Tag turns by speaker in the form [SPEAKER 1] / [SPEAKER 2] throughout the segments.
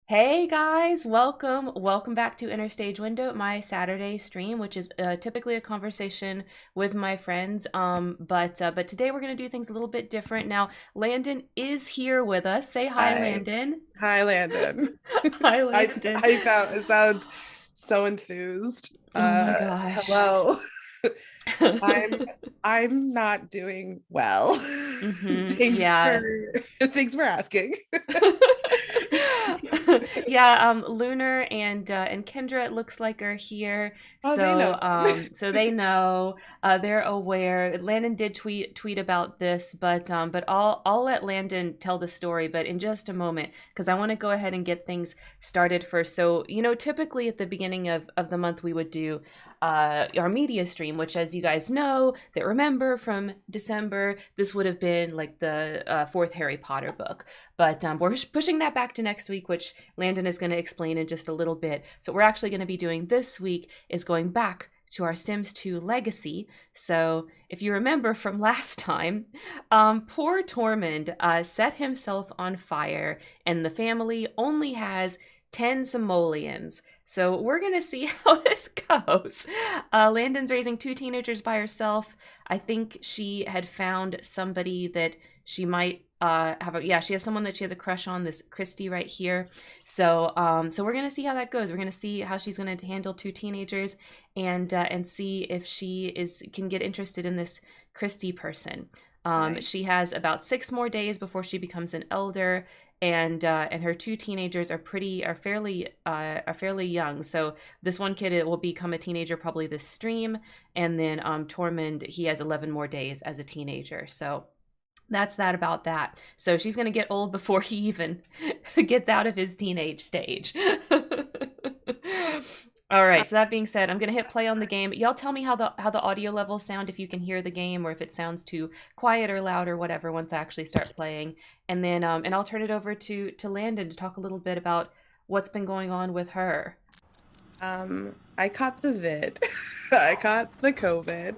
[SPEAKER 1] Hey guys, welcome back to Interstage Window, my Saturday stream, which is typically a conversation with my friends. But today we're gonna do things a little bit different. Now, Landon is here with us. Say hi,
[SPEAKER 2] Hi.
[SPEAKER 1] Landon.
[SPEAKER 2] Hi, Landon.
[SPEAKER 1] Hi,
[SPEAKER 2] I
[SPEAKER 1] Landon.
[SPEAKER 2] I sound so enthused.
[SPEAKER 1] Oh my gosh.
[SPEAKER 2] Hello. I'm I'm not doing well. Thanks for
[SPEAKER 1] Yeah.
[SPEAKER 2] thanks for asking.
[SPEAKER 1] Yeah, Lunar and Kendra it looks like are here.
[SPEAKER 2] Oh, they know.
[SPEAKER 1] So they know, they're aware. Landon did tweet about this, but I'll let Landon tell the story, but in just a moment, because I want to go ahead and get things started first. So, typically at the beginning of the month we would do our media stream, which, as you guys know, that remember from December, this would have been like the fourth Harry Potter book. But we're pushing that back to next week, which Landon is going to explain in just a little bit. So what we're actually going to be doing this week is going back to our Sims 2 legacy. So if you remember from last time, poor Tormund set himself on fire, and the family only has 10 simoleons. So we're going to see how this goes. Landon's raising two teenagers by herself. I think she had found somebody that she might she has someone that she has a crush on, this Christy right here. So we're gonna see how that goes. We're gonna see how she's gonna handle two teenagers, and see if she is can get interested in this Christy person.
[SPEAKER 2] Nice.
[SPEAKER 1] She has about 6 more days before she becomes an elder, and her two teenagers are fairly young. So this one kid will become a teenager probably this stream, and then Tormund, he has 11 more days as a teenager. So that's that about that. So she's going to get old before he even gets out of his teenage stage. All right. So that being said, I'm going to hit play on the game. Y'all tell me how the audio levels sound, if you can hear the game, or if it sounds too quiet or loud or whatever once I actually start playing. And I'll turn it over to Landon to talk a little bit about what's been going on with her.
[SPEAKER 2] I caught the vid. I caught the COVID.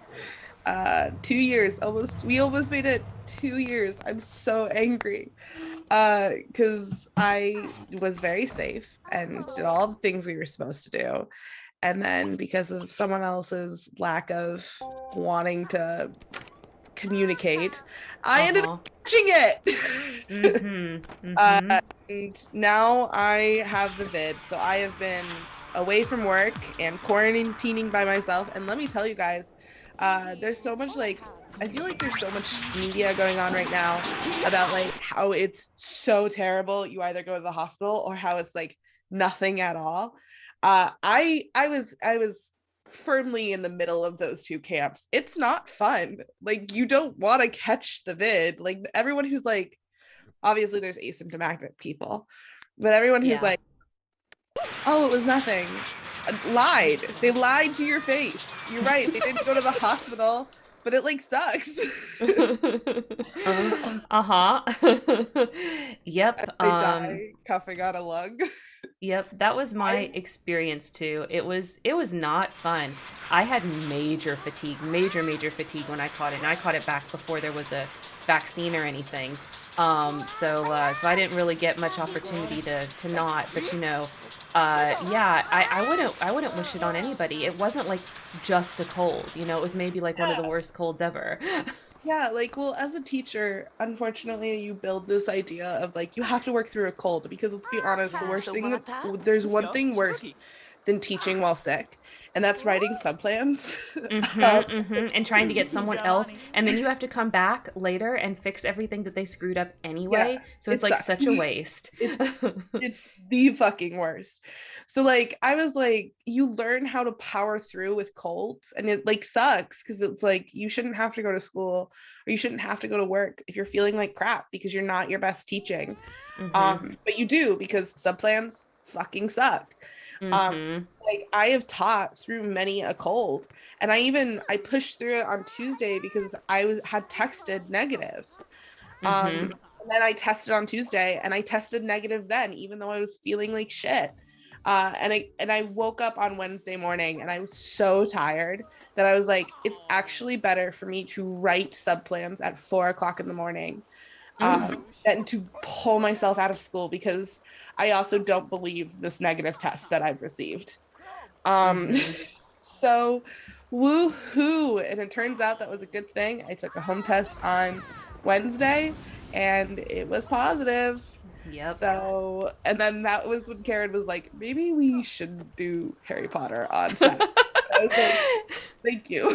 [SPEAKER 2] 2 years almost. We almost made it 2 years. I'm so angry. Because I was very safe and did all the things we were supposed to do. And then because of someone else's lack of wanting to communicate, I ended
[SPEAKER 1] Uh-huh.
[SPEAKER 2] up catching it.
[SPEAKER 1] Mm-hmm. Mm-hmm.
[SPEAKER 2] And now I have the vid. So I have been away from work and quarantining by myself. And let me tell you guys, there's so much I feel like there's so much media going on right now about like how it's so terrible. You either go to the hospital or how it's like nothing at all. I was firmly in the middle of those two camps. It's not fun. Like you don't want to catch the vid. Like everyone who's like, obviously there's asymptomatic people, but everyone who's
[SPEAKER 1] Yeah.
[SPEAKER 2] like, oh, it was nothing, lied. They lied to your face. You're right. They didn't go to the hospital, but it like sucks.
[SPEAKER 1] Uh-huh. Yep.
[SPEAKER 2] They die coughing on a lung.
[SPEAKER 1] Yep, that was my
[SPEAKER 2] I
[SPEAKER 1] experience too. It was not fun. I had major fatigue, major fatigue when I caught it. And I caught it back before there was a vaccine or anything. So I didn't really get much opportunity to not, but yeah, I wouldn't wish it on anybody. It wasn't like just a cold, it was maybe like one of the
[SPEAKER 2] Yeah.
[SPEAKER 1] worst colds ever.
[SPEAKER 2] Yeah, like, well, as a teacher, unfortunately, you build this idea of like you have to work through a cold because let's be honest, the worst thing that there's one thing worse than teaching while sick, and that's writing subplans. um,
[SPEAKER 1] And trying to get someone else, and then you have to come back later and fix everything that they screwed up
[SPEAKER 2] yeah,
[SPEAKER 1] anyway. So it's
[SPEAKER 2] it
[SPEAKER 1] like
[SPEAKER 2] sucks.
[SPEAKER 1] such a waste.
[SPEAKER 2] It's it's the fucking worst. So like I was like, you learn how to power through with colds, and it like sucks because it's like you shouldn't have to go to school or you shouldn't have to go to work if you're feeling like crap because you're not your best teaching.
[SPEAKER 1] hmm
[SPEAKER 2] But you do because subplans fucking suck. Um,
[SPEAKER 1] hmm
[SPEAKER 2] like I have taught through many a cold, and I pushed through it on Tuesday because had tested negative.
[SPEAKER 1] hmm
[SPEAKER 2] And then I tested on Tuesday, and I tested negative then, even though I was feeling like shit. And I woke up on Wednesday morning, and I was so tired that I was like, it's actually better for me to write subplans at 4 o'clock in the morning,
[SPEAKER 1] Mm.
[SPEAKER 2] and to pull myself out of school because I also don't believe this negative test that I've received. Um,
[SPEAKER 1] Mm-hmm.
[SPEAKER 2] so woohoo. And it turns out that was a good thing. I took a home test on Wednesday and it was positive.
[SPEAKER 1] Yep.
[SPEAKER 2] So, and then that was when Karen was like, maybe we should do Harry Potter on Saturday. I was like, thank you.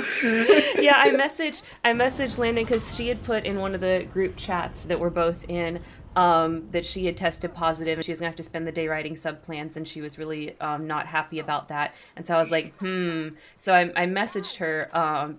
[SPEAKER 1] Yeah, I messaged Landon because she had put in one of the group chats that we're both in, that she had tested positive and she was gonna have to spend the day writing sub plans, and she was really not happy about that. And so I was like, hmm. So I messaged her,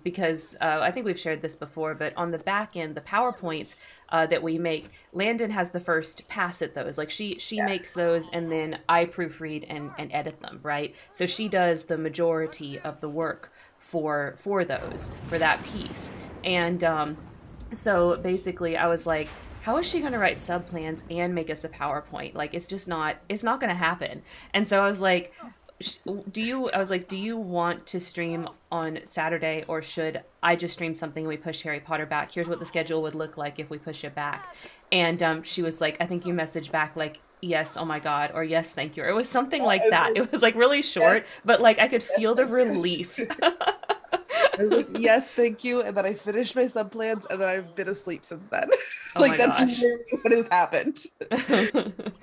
[SPEAKER 1] because I think we've shared this before, but on the back end, the PowerPoints that we make, Landon has the first pass at those. Like she
[SPEAKER 2] Yeah.
[SPEAKER 1] makes those, and then I proofread and edit them, right? So she does the majority of the work for those, for that piece. And so basically I was like, how is she going to write sub plans and make us a PowerPoint? Like, it's not going to happen. And so I was like, do you want to stream on Saturday, or should I just stream something and we push Harry Potter back? Here's what the schedule would look like if we push it back. And she was like, I think you messaged back like, yes, oh my God, or yes, thank you. Or it was something like
[SPEAKER 2] I was
[SPEAKER 1] that.
[SPEAKER 2] like,
[SPEAKER 1] It was like really short,
[SPEAKER 2] yes,
[SPEAKER 1] but like I could
[SPEAKER 2] yes,
[SPEAKER 1] feel the
[SPEAKER 2] thank you.
[SPEAKER 1] relief.
[SPEAKER 2] I was like, yes, thank you. And then I finished my sub plans and then I've been asleep since then.
[SPEAKER 1] Oh
[SPEAKER 2] Like
[SPEAKER 1] my
[SPEAKER 2] that's
[SPEAKER 1] gosh.
[SPEAKER 2] literally what has happened.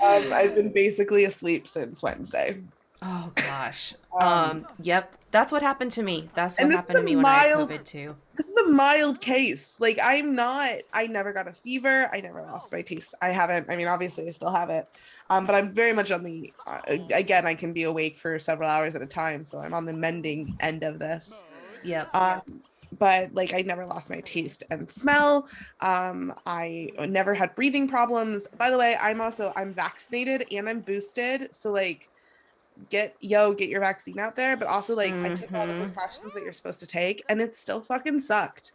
[SPEAKER 2] I've been basically asleep since Wednesday.
[SPEAKER 1] Oh gosh.
[SPEAKER 2] Um,
[SPEAKER 1] Yep. That's what happened to me. That's what
[SPEAKER 2] and this is
[SPEAKER 1] happened to
[SPEAKER 2] a
[SPEAKER 1] me when I had
[SPEAKER 2] mild
[SPEAKER 1] COVID too.
[SPEAKER 2] this is a mild case. Like I never got a fever. I never lost my taste. I haven't, I mean, obviously I still have it. But I'm very much on the, again, I can be awake for several hours at a time. So I'm on the mending end of this.
[SPEAKER 1] Yep.
[SPEAKER 2] But like I never lost my taste and smell. I never had breathing problems. By the way, I'm vaccinated and I'm boosted. So like get your vaccine out there, but also like I took all the
[SPEAKER 1] Mm-hmm.
[SPEAKER 2] precautions that you're supposed to take and it still fucking sucked.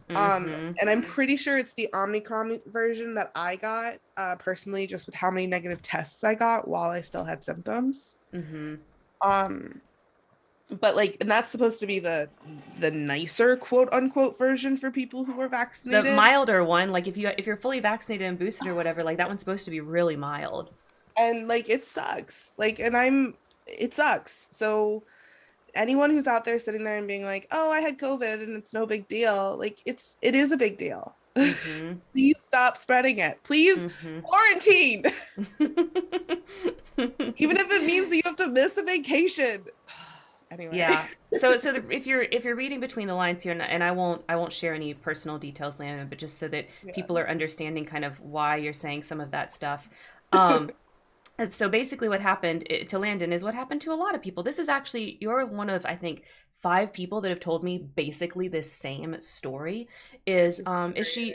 [SPEAKER 1] Mm-hmm.
[SPEAKER 2] And I'm pretty sure it's the Omicron version that I got, personally, just with how many negative tests I got while I still had symptoms.
[SPEAKER 1] Mm-hmm.
[SPEAKER 2] Um, but like, and that's supposed to be the nicer quote unquote version for people who are
[SPEAKER 1] The
[SPEAKER 2] vaccinated.
[SPEAKER 1] milder one, like if you're fully vaccinated and boosted or whatever, like that one's supposed to be really mild.
[SPEAKER 2] And like it sucks. Like, it sucks. So anyone who's out there sitting there and being like, "Oh, I had COVID and it's no big deal." Like it is a big deal.
[SPEAKER 1] Mm-hmm.
[SPEAKER 2] Please stop spreading it. Please
[SPEAKER 1] Mm-hmm.
[SPEAKER 2] quarantine. Even if it means that you have to miss a vacation. Anyway.
[SPEAKER 1] Yeah. If you're reading between the lines here, and I won't share any personal details, Landon, but just so that
[SPEAKER 2] Yeah.
[SPEAKER 1] people are understanding kind of why you're saying some of that stuff. Um, And so basically, what happened to Landon is what happened to a lot of people. This is actually, you're one of, I think, 5 people that have told me basically this same story. Is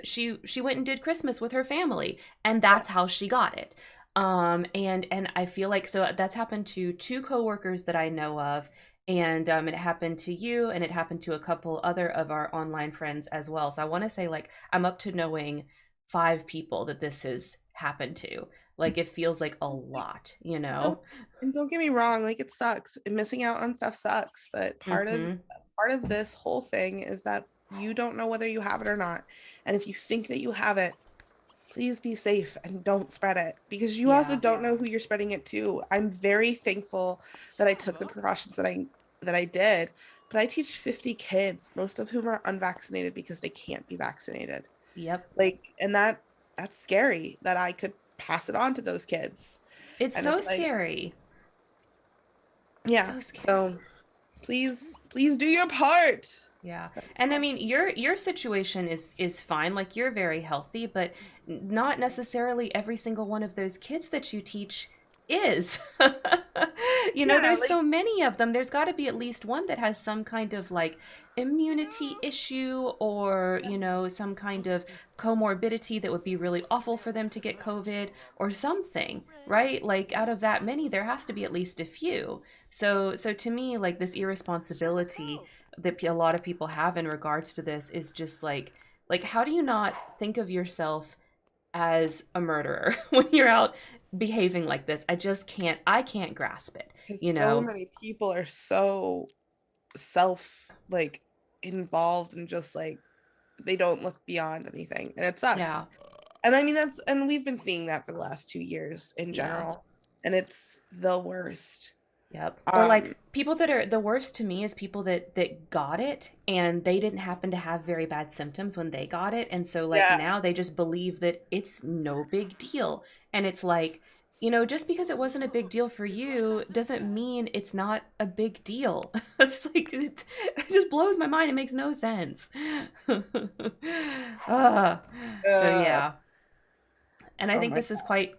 [SPEAKER 1] she went and did Christmas with her family, and
[SPEAKER 2] Yeah.
[SPEAKER 1] that's how she got it. And I feel like, so that's happened to 2 coworkers that I know of, and it happened to you, and it happened to a couple other of our online friends as well. So I want to say, like, I'm up to knowing 5 people that this has happened to. Like, it feels like a lot, you
[SPEAKER 2] Don't
[SPEAKER 1] know?
[SPEAKER 2] and don't get me wrong, like it sucks. Missing out on stuff sucks, but
[SPEAKER 1] Mm-hmm.
[SPEAKER 2] part of this whole thing is that you don't know whether you have it or not. And if you think that you have it, please be safe and don't spread it because you also
[SPEAKER 1] Yeah.
[SPEAKER 2] don't know who you're spreading it to. I'm very thankful that I took the precautions that I did, but I teach 50 kids, most of whom are unvaccinated because they can't be vaccinated.
[SPEAKER 1] Yep.
[SPEAKER 2] Like, and that's scary that I could pass it on to those kids.
[SPEAKER 1] It's
[SPEAKER 2] And
[SPEAKER 1] so
[SPEAKER 2] it's like,
[SPEAKER 1] scary.
[SPEAKER 2] yeah.
[SPEAKER 1] So scary.
[SPEAKER 2] So please do your part.
[SPEAKER 1] Yeah. And I mean, your situation is fine. Like, you're very healthy, but not necessarily every single one of those kids that you teach is.
[SPEAKER 2] Yeah,
[SPEAKER 1] There's
[SPEAKER 2] like
[SPEAKER 1] so many of them. There's got to be at least one that has some kind of like immunity issue, or, some kind of comorbidity that would be really awful for them to get COVID or something, right? Like, out of that many, there has to be at least a few. So to me, like, this irresponsibility that a lot of people have in regards to this is just like, how do you not think of yourself as a murderer when you're out behaving like this? I can't grasp it,
[SPEAKER 2] because
[SPEAKER 1] you
[SPEAKER 2] so
[SPEAKER 1] know?
[SPEAKER 2] many people are so self like involved and just like they don't look beyond anything and it
[SPEAKER 1] Yeah.
[SPEAKER 2] sucks. And I mean, and we've been seeing that for the last 2 years in
[SPEAKER 1] Yeah.
[SPEAKER 2] general, and it's the worst.
[SPEAKER 1] Yep. Or
[SPEAKER 2] Um,
[SPEAKER 1] like people that are the worst to me is people that got it and they didn't happen to have very bad symptoms when they got it, and so like
[SPEAKER 2] yeah,
[SPEAKER 1] now they just believe that it's no big deal. And it's like, just because it wasn't a big deal for you doesn't mean it's not a big deal. It's like it just blows my mind. It makes no sense. Ah, so
[SPEAKER 2] uh,
[SPEAKER 1] yeah. And I
[SPEAKER 2] oh
[SPEAKER 1] think
[SPEAKER 2] my
[SPEAKER 1] this is quite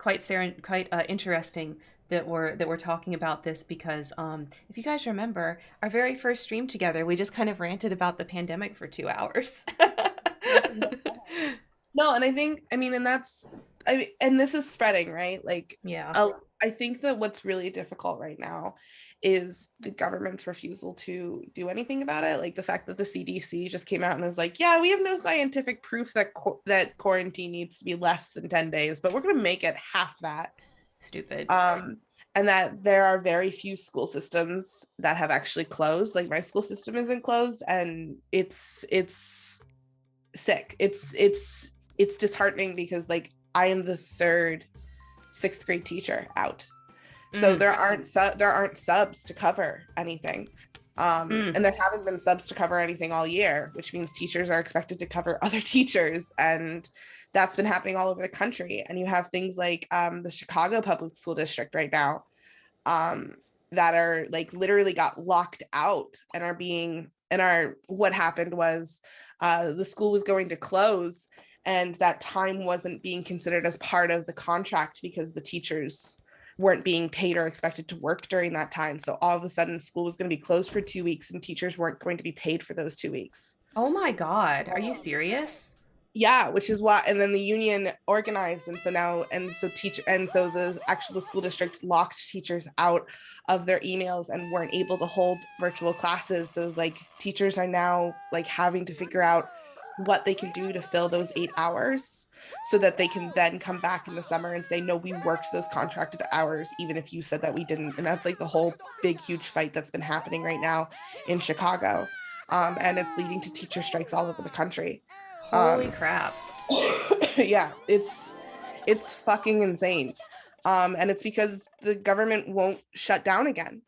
[SPEAKER 1] interesting that we're talking about this because if you guys remember our very first stream together, we just kind of ranted about the pandemic for 2 hours.
[SPEAKER 2] God. No, and I mean, and and this is spreading, right? Like,
[SPEAKER 1] Yeah.
[SPEAKER 2] I think that what's really difficult right now is the government's refusal to do anything about it. Like the fact that the CDC just came out and was like, "Yeah, we have no scientific proof that that quarantine needs to be less than 10 days, but we're going to make it half that."
[SPEAKER 1] Stupid.
[SPEAKER 2] Um, and that there are very few school systems that have actually closed. Like my school system isn't closed, and it's sick. It's disheartening because like I am the third sixth grade teacher out, so
[SPEAKER 1] Mm,
[SPEAKER 2] there aren't subs to cover anything.
[SPEAKER 1] mm.
[SPEAKER 2] And there haven't been subs to cover anything all year, which means teachers are expected to cover other teachers, and that's been happening all over the country. And you have things like the Chicago Public School District right now, um, that are like literally got locked out and are being and are what happened was the school was going to close, and that time wasn't being considered as part of the contract because the teachers weren't being paid or expected to work during that time. So all of a sudden school was going to be closed for 2 weeks and teachers weren't going to be paid for those 2 weeks.
[SPEAKER 1] Oh my God. Are you serious?
[SPEAKER 2] Yeah, which is why, and then the union organized, and so now, and so the school district locked teachers out of their emails and weren't able to hold virtual classes. So like teachers are now like having to figure out what they can do to fill those 8 hours so that they can then come back in the summer and say, no, we worked those contracted hours even if you said that we didn't. And that's like the whole big huge fight that's been happening right now in Chicago, and it's leading to teacher strikes all over the country.
[SPEAKER 1] Holy
[SPEAKER 2] um
[SPEAKER 1] crap.
[SPEAKER 2] yeah, it's fucking insane. And it's because the government won't shut down again.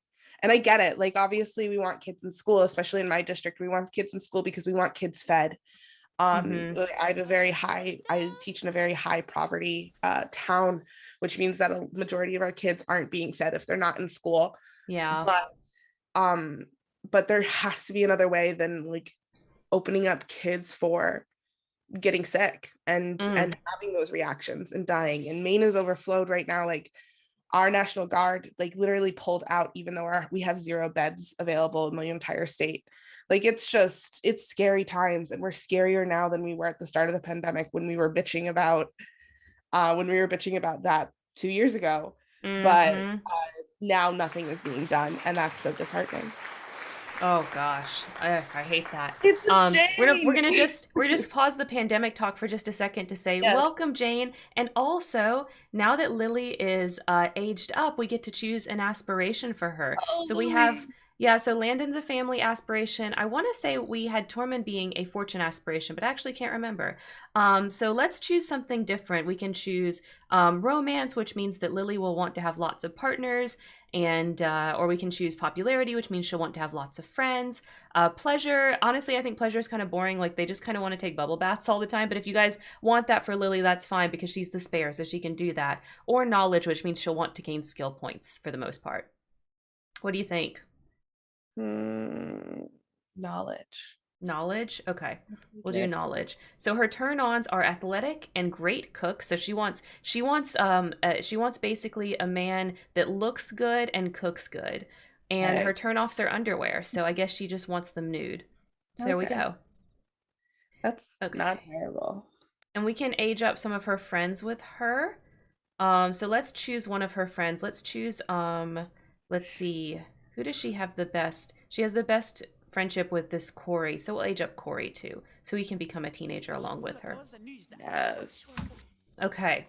[SPEAKER 2] And I get it, like obviously we want kids in school, especially in my district we want kids in school because we want kids fed.
[SPEAKER 1] Mm-hmm.
[SPEAKER 2] I teach in a very high poverty town, which means that a majority of our kids aren't being fed if they're not in school.
[SPEAKER 1] Yeah.
[SPEAKER 2] But um but there has to be another way than like opening up kids for getting sick and
[SPEAKER 1] Mm.
[SPEAKER 2] having those reactions and dying. And Maine is overflowed right now. Like our National Guard like literally pulled out even though we have 0 beds available in the entire state. Like it's scary times, and we're scarier now than we were at the start of the pandemic when we were bitching about that 2 years ago. But
[SPEAKER 1] Mm-hmm.
[SPEAKER 2] now nothing is being done, and that's so disheartening.
[SPEAKER 1] Oh gosh, I hate that.
[SPEAKER 2] It's a
[SPEAKER 1] We're gonna just pause the pandemic talk for just a second to say
[SPEAKER 2] Yes,
[SPEAKER 1] welcome, Jane, and also now that Lily is aged up, we get to choose an aspiration for her.
[SPEAKER 2] oh
[SPEAKER 1] So we have
[SPEAKER 2] Lily.
[SPEAKER 1] yeah, so Landon's a family aspiration. I want to say we had Tormund being a fortune aspiration, but I actually can't remember. So let's choose something different. We can choose romance, which means that Lily will want to have lots of partners, and or we can choose popularity, which means she'll want to have lots of friends. Pleasure, honestly, I think pleasure is kind of boring. Like they just kind of want to take bubble baths all the time. But if you guys want that for Lily, that's fine because she's the spare, so she can do that. Or knowledge, which means she'll want to gain skill points for the most part. What do you think?
[SPEAKER 2] Hmm, knowledge.
[SPEAKER 1] Knowledge? Okay. We'll do
[SPEAKER 2] Yes.
[SPEAKER 1] knowledge. So her turn-ons are athletic and great cook. So she wants basically a man that looks good and cooks good. And
[SPEAKER 2] Okay.
[SPEAKER 1] her turn-offs are underwear. So I guess she just wants them nude. So there we
[SPEAKER 2] Okay.
[SPEAKER 1] go.
[SPEAKER 2] That's not
[SPEAKER 1] Okay.
[SPEAKER 2] terrible.
[SPEAKER 1] And we can age up some of her friends with her. So let's choose one of her friends. Let's see. Who does she have the best? She has the best friendship with this Corey. So we'll age up Corey too. So he can become a teenager along with her.
[SPEAKER 2] Yes.
[SPEAKER 1] Okay.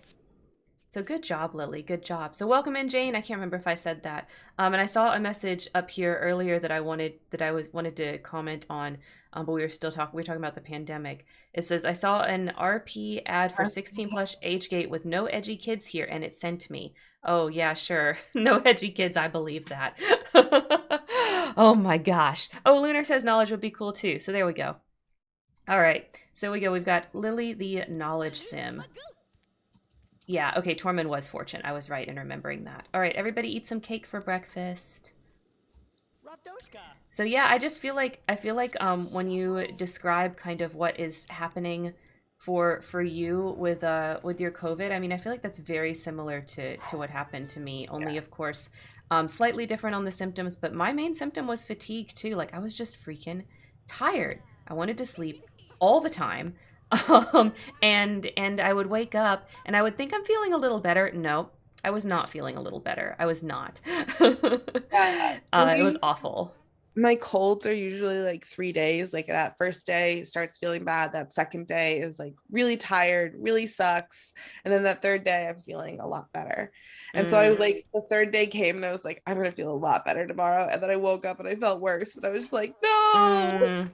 [SPEAKER 1] So good job, Lily. Good job. So welcome in, Jane. I can't remember if I said that. And I saw a message up here earlier that I wanted to comment on. But we were still talking. We were talking about the pandemic. It says I saw an RP ad for 16 plus age gate with no edgy kids here, and it sent me. Oh yeah, sure. No edgy kids. I believe that. Oh my gosh. Oh, Lunar says knowledge would be cool too. So there we go. All right. So we go. We've got Lily the knowledge sim. Yeah, okay, Tormund was fortune. I was right in remembering that. All right, everybody eat some cake for breakfast. So yeah, I feel like when you describe kind of what is happening for you with your COVID, I mean, I feel like that's very similar to what happened to me. Only
[SPEAKER 2] Yeah.
[SPEAKER 1] of course, slightly different on the symptoms, but my main symptom was fatigue too. Like I was just freaking tired. I wanted to sleep all the time. Um, and I would wake up and I would think I'm feeling a little better. No, I was not feeling a little better. I was not.
[SPEAKER 2] Yeah.
[SPEAKER 1] It was awful.
[SPEAKER 2] My colds are usually like 3 days. Like that first day starts feeling bad. That second day is like really tired, really sucks. And then that third day, I'm feeling a lot better. And so I
[SPEAKER 1] Mm,
[SPEAKER 2] was like, the third day came and I was like, I'm gonna feel a lot better tomorrow. And then I woke up and I felt worse. And I was like, no,
[SPEAKER 1] mm.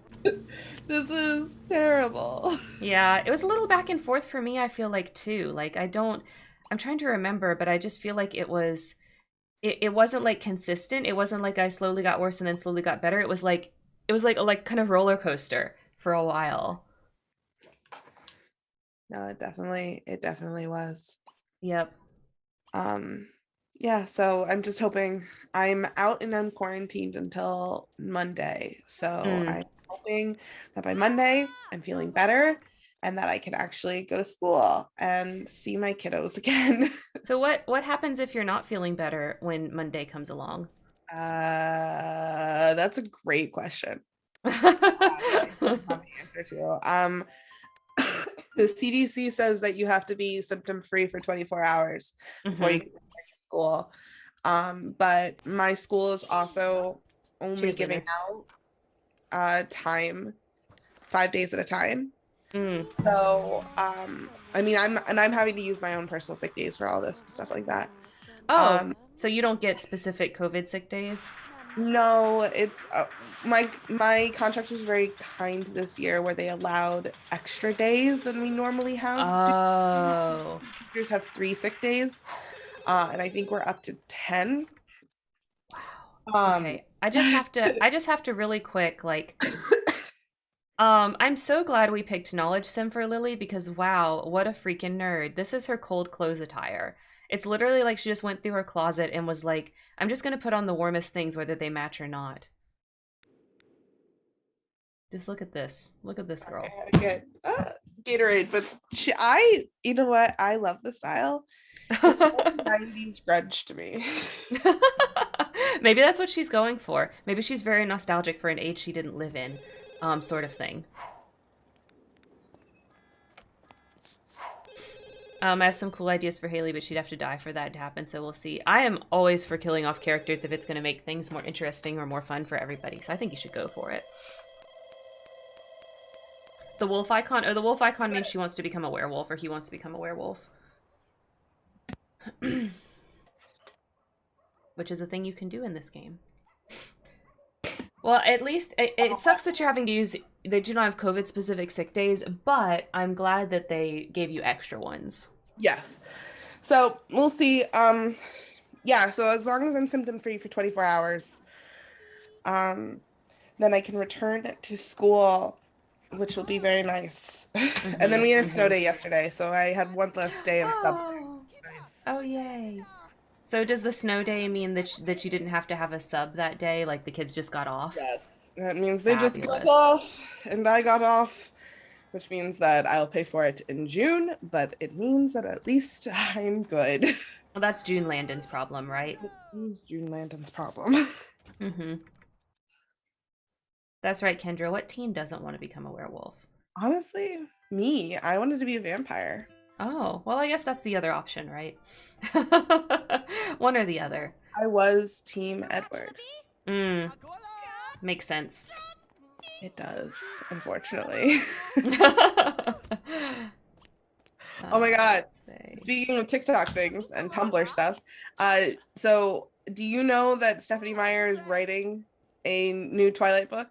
[SPEAKER 2] this is terrible.
[SPEAKER 1] Yeah, it was a little back and forth for me, I feel like too. Like I'm trying to remember, but I just feel like it wasn't like consistent. It wasn't like I slowly got worse and then slowly got better. It was like a like kind of roller coaster for a while.
[SPEAKER 2] No, it definitely was.
[SPEAKER 1] Yep.
[SPEAKER 2] Um, yeah, so I'm just hoping I'm out and I'm quarantined until Monday. So
[SPEAKER 1] Mm.
[SPEAKER 2] I'm hoping that by Monday I'm feeling better and that I can actually go to school and see my kiddos again.
[SPEAKER 1] So what happens if you're not feeling better when Monday comes along?
[SPEAKER 2] That's a great question. That I don't have the answer to. The CDC says that you have to be symptom free for 24 hours before you
[SPEAKER 1] Hmm.
[SPEAKER 2] can start school. But my school is also only
[SPEAKER 1] Cheers,
[SPEAKER 2] giving
[SPEAKER 1] Lunar.
[SPEAKER 2] out time 5 days at a time.
[SPEAKER 1] Mm.
[SPEAKER 2] So I mean I'm having to use my own personal sick days for all this and stuff like that.
[SPEAKER 1] Oh,
[SPEAKER 2] Um
[SPEAKER 1] so you don't get specific COVID sick days?
[SPEAKER 2] no, it's my contract was very kind this year where they allowed extra days than we normally have.
[SPEAKER 1] Oh.
[SPEAKER 2] Teachers have 3 sick days, and I think we're up to 10.
[SPEAKER 1] Wow.
[SPEAKER 2] Um,
[SPEAKER 1] Okay. I just have to really quick like I'm so glad we picked Knowledge Sim for Lily because wow, what a freaking nerd. This is her cold clothes attire. It's literally like she just went through her closet and was like, I'm just gonna put on the warmest things whether they match or not. Just look at this. Look at this
[SPEAKER 2] I
[SPEAKER 1] girl.
[SPEAKER 2] had to get Gatorade, but you know what? I love the style. It's very 90s grunge to me.
[SPEAKER 1] Maybe that's what she's going for. Maybe she's very nostalgic for an age she didn't live in, sort of thing. I have some cool ideas for Haley, but she'd have to die for that to happen, so we'll see. I am always for killing off characters if it's going to make things more interesting or more fun for everybody, so I think you should go for it. The wolf icon? Oh, the wolf icon means she wants to become a werewolf, or he wants to become a werewolf. Which is a thing you can do in this game. Well, at least it sucks that you're having to use that you don't have COVID specific sick days, but I'm glad that they gave you extra ones.
[SPEAKER 2] Yes. So we'll see. Yeah, so as long as I'm symptom free for 24 hours, um, then I can return to school, which will be very nice. And then
[SPEAKER 1] Mm-hmm.
[SPEAKER 2] we had a snow
[SPEAKER 1] Mm-hmm.
[SPEAKER 2] day yesterday, so I had one less day of sub.
[SPEAKER 1] Oh, oh yay! So does the snow day mean that that you didn't have to have a sub that day? Like the kids just got off?
[SPEAKER 2] Yes, that means they just got
[SPEAKER 1] Fabulous.
[SPEAKER 2] off, and I got off, which means that I'll pay for it in June, but it means that at least I'm good.
[SPEAKER 1] Well, that's June Landon's problem, right?
[SPEAKER 2] It is June Lantern's problem.
[SPEAKER 1] Mm-hmm. That's right, Kendra. What teen doesn't want to become a werewolf?
[SPEAKER 2] Honestly, me, I wanted to be a vampire.
[SPEAKER 1] Oh, well, I guess that's the other option, right? One or the other.
[SPEAKER 2] I was Team Edward.
[SPEAKER 1] Mm, makes sense.
[SPEAKER 2] It does, unfortunately. Oh my God.
[SPEAKER 1] Let's say.
[SPEAKER 2] Speaking of TikTok things and Tumblr stuff, so do you know that Stephanie Meyer is writing a new Twilight book?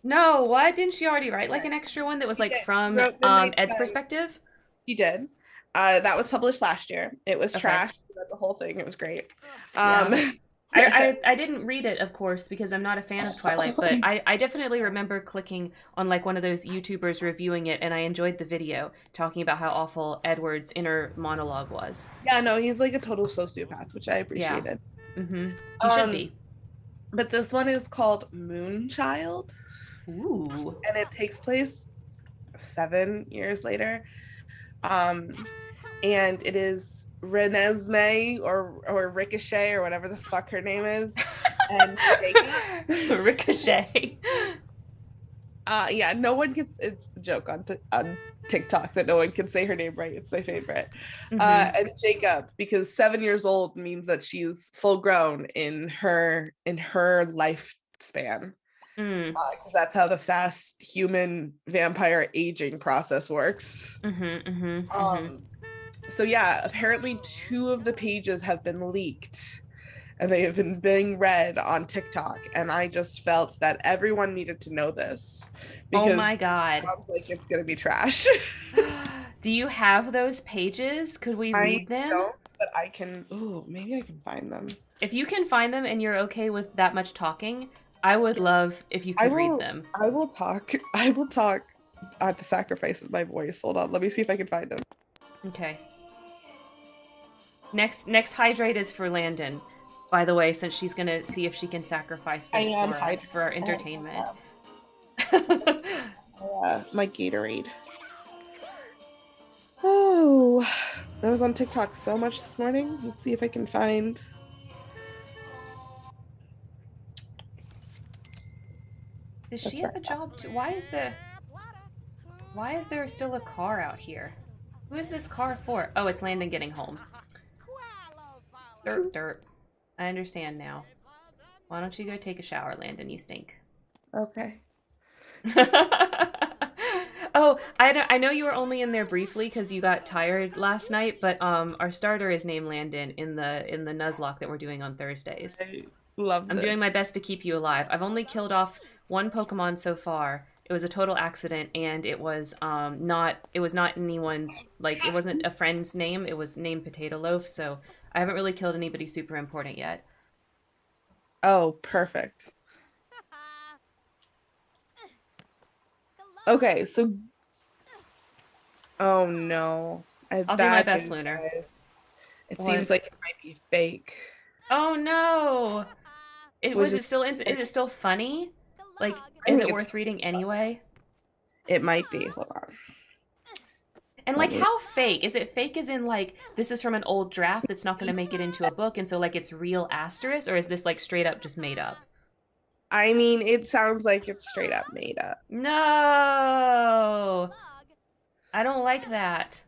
[SPEAKER 1] No, what? Didn't she already write like
[SPEAKER 2] Yeah,
[SPEAKER 1] an extra one that was
[SPEAKER 2] she
[SPEAKER 1] like
[SPEAKER 2] did. She
[SPEAKER 1] from
[SPEAKER 2] wrote Midnight
[SPEAKER 1] Ed's
[SPEAKER 2] Sun.
[SPEAKER 1] perspective?
[SPEAKER 2] She did. That was published last year. It was
[SPEAKER 1] Okay.
[SPEAKER 2] trash. She read the whole thing. It was great.
[SPEAKER 1] Yeah.
[SPEAKER 2] Um,
[SPEAKER 1] I didn't read it, of course, because I'm not a fan of Twilight, but I definitely remember clicking on like one of those YouTubers reviewing it, and I enjoyed the video talking about how awful Edward's inner monologue was.
[SPEAKER 2] yeah, no, he's like a total sociopath, which I
[SPEAKER 1] Yeah.
[SPEAKER 2] appreciated.
[SPEAKER 1] Mm-hmm. He should
[SPEAKER 2] Um,
[SPEAKER 1] be.
[SPEAKER 2] but this one is called Moonchild,
[SPEAKER 1] Ooh.
[SPEAKER 2] and it takes place 7 years later. Um, and it is Renesmee or Ricochet or whatever the fuck her name is, and Jacob.
[SPEAKER 1] Ricochet.
[SPEAKER 2] Yeah, no one gets it's a joke on TikTok that no one can say her name right. It's my favorite.
[SPEAKER 1] Mm-hmm.
[SPEAKER 2] And Jacob, because 7 years old means that she's full grown in her lifespan.
[SPEAKER 1] Mm.
[SPEAKER 2] Because that's how the fast human vampire aging process works.
[SPEAKER 1] Mm-hmm. Mm-hmm. Mm-hmm.
[SPEAKER 2] So yeah, apparently 2 of the pages have been leaked and they have been being read on TikTok. And I just felt that everyone needed to know this
[SPEAKER 1] Oh
[SPEAKER 2] because
[SPEAKER 1] my
[SPEAKER 2] it
[SPEAKER 1] God.
[SPEAKER 2] sounds like it's gonna be trash.
[SPEAKER 1] Do you have those pages? Could we
[SPEAKER 2] I
[SPEAKER 1] read them?
[SPEAKER 2] don't, but I can. Ooh, maybe I can find them.
[SPEAKER 1] If you can find them and you're okay with that much talking, I would love if you
[SPEAKER 2] I
[SPEAKER 1] could read
[SPEAKER 2] will.
[SPEAKER 1] them.
[SPEAKER 2] I will talk. I will talk at the sacrifice of my voice. Hold on. Let me see if I can find them.
[SPEAKER 1] Okay. Next hydrate is for Landon. By the way, since she's gonna see if she can sacrifice
[SPEAKER 2] I
[SPEAKER 1] this
[SPEAKER 2] am
[SPEAKER 1] for us for our entertainment.
[SPEAKER 2] My Gatorade. Oh, I was on TikTok so much this morning. Let's see if I can find.
[SPEAKER 1] Does she have a job too? Why is there still a car out here? Who is this car for? Oh, it's Landon getting home. Dirt, dirt. I understand now. Why don't you go take a shower, Landon? You stink.
[SPEAKER 2] Okay.
[SPEAKER 1] Oh, I know you were only in there briefly because you got tired last night, but our starter is named Landon in the Nuzlocke that we're doing on Thursdays.
[SPEAKER 2] I love
[SPEAKER 1] I'm
[SPEAKER 2] this.
[SPEAKER 1] doing my best to keep you alive. I've only killed off one Pokemon so far. It was a total accident, and it was not anyone, like, it wasn't a friend's name. It was named Potato Loaf, so I haven't really killed anybody super important yet.
[SPEAKER 2] Oh, perfect. Okay, so oh no. I have
[SPEAKER 1] I'll do my
[SPEAKER 2] bad
[SPEAKER 1] best,
[SPEAKER 2] news,
[SPEAKER 1] Lunar.
[SPEAKER 2] guys. It
[SPEAKER 1] What?
[SPEAKER 2] seems like it might be fake.
[SPEAKER 1] Oh no!
[SPEAKER 2] Which
[SPEAKER 1] Is it still funny? Like,
[SPEAKER 2] I
[SPEAKER 1] is
[SPEAKER 2] think
[SPEAKER 1] it
[SPEAKER 2] it's
[SPEAKER 1] worth reading anyway?
[SPEAKER 2] it might be. Hold on.
[SPEAKER 1] And
[SPEAKER 2] Let
[SPEAKER 1] like,
[SPEAKER 2] me
[SPEAKER 1] how fake? Is it fake as in like this is from an old draft that's not going to make it into a book, and so like it's real asterisk, or is this like straight up just made up?
[SPEAKER 2] I mean, it sounds like it's straight up made up.
[SPEAKER 1] No, I don't like that.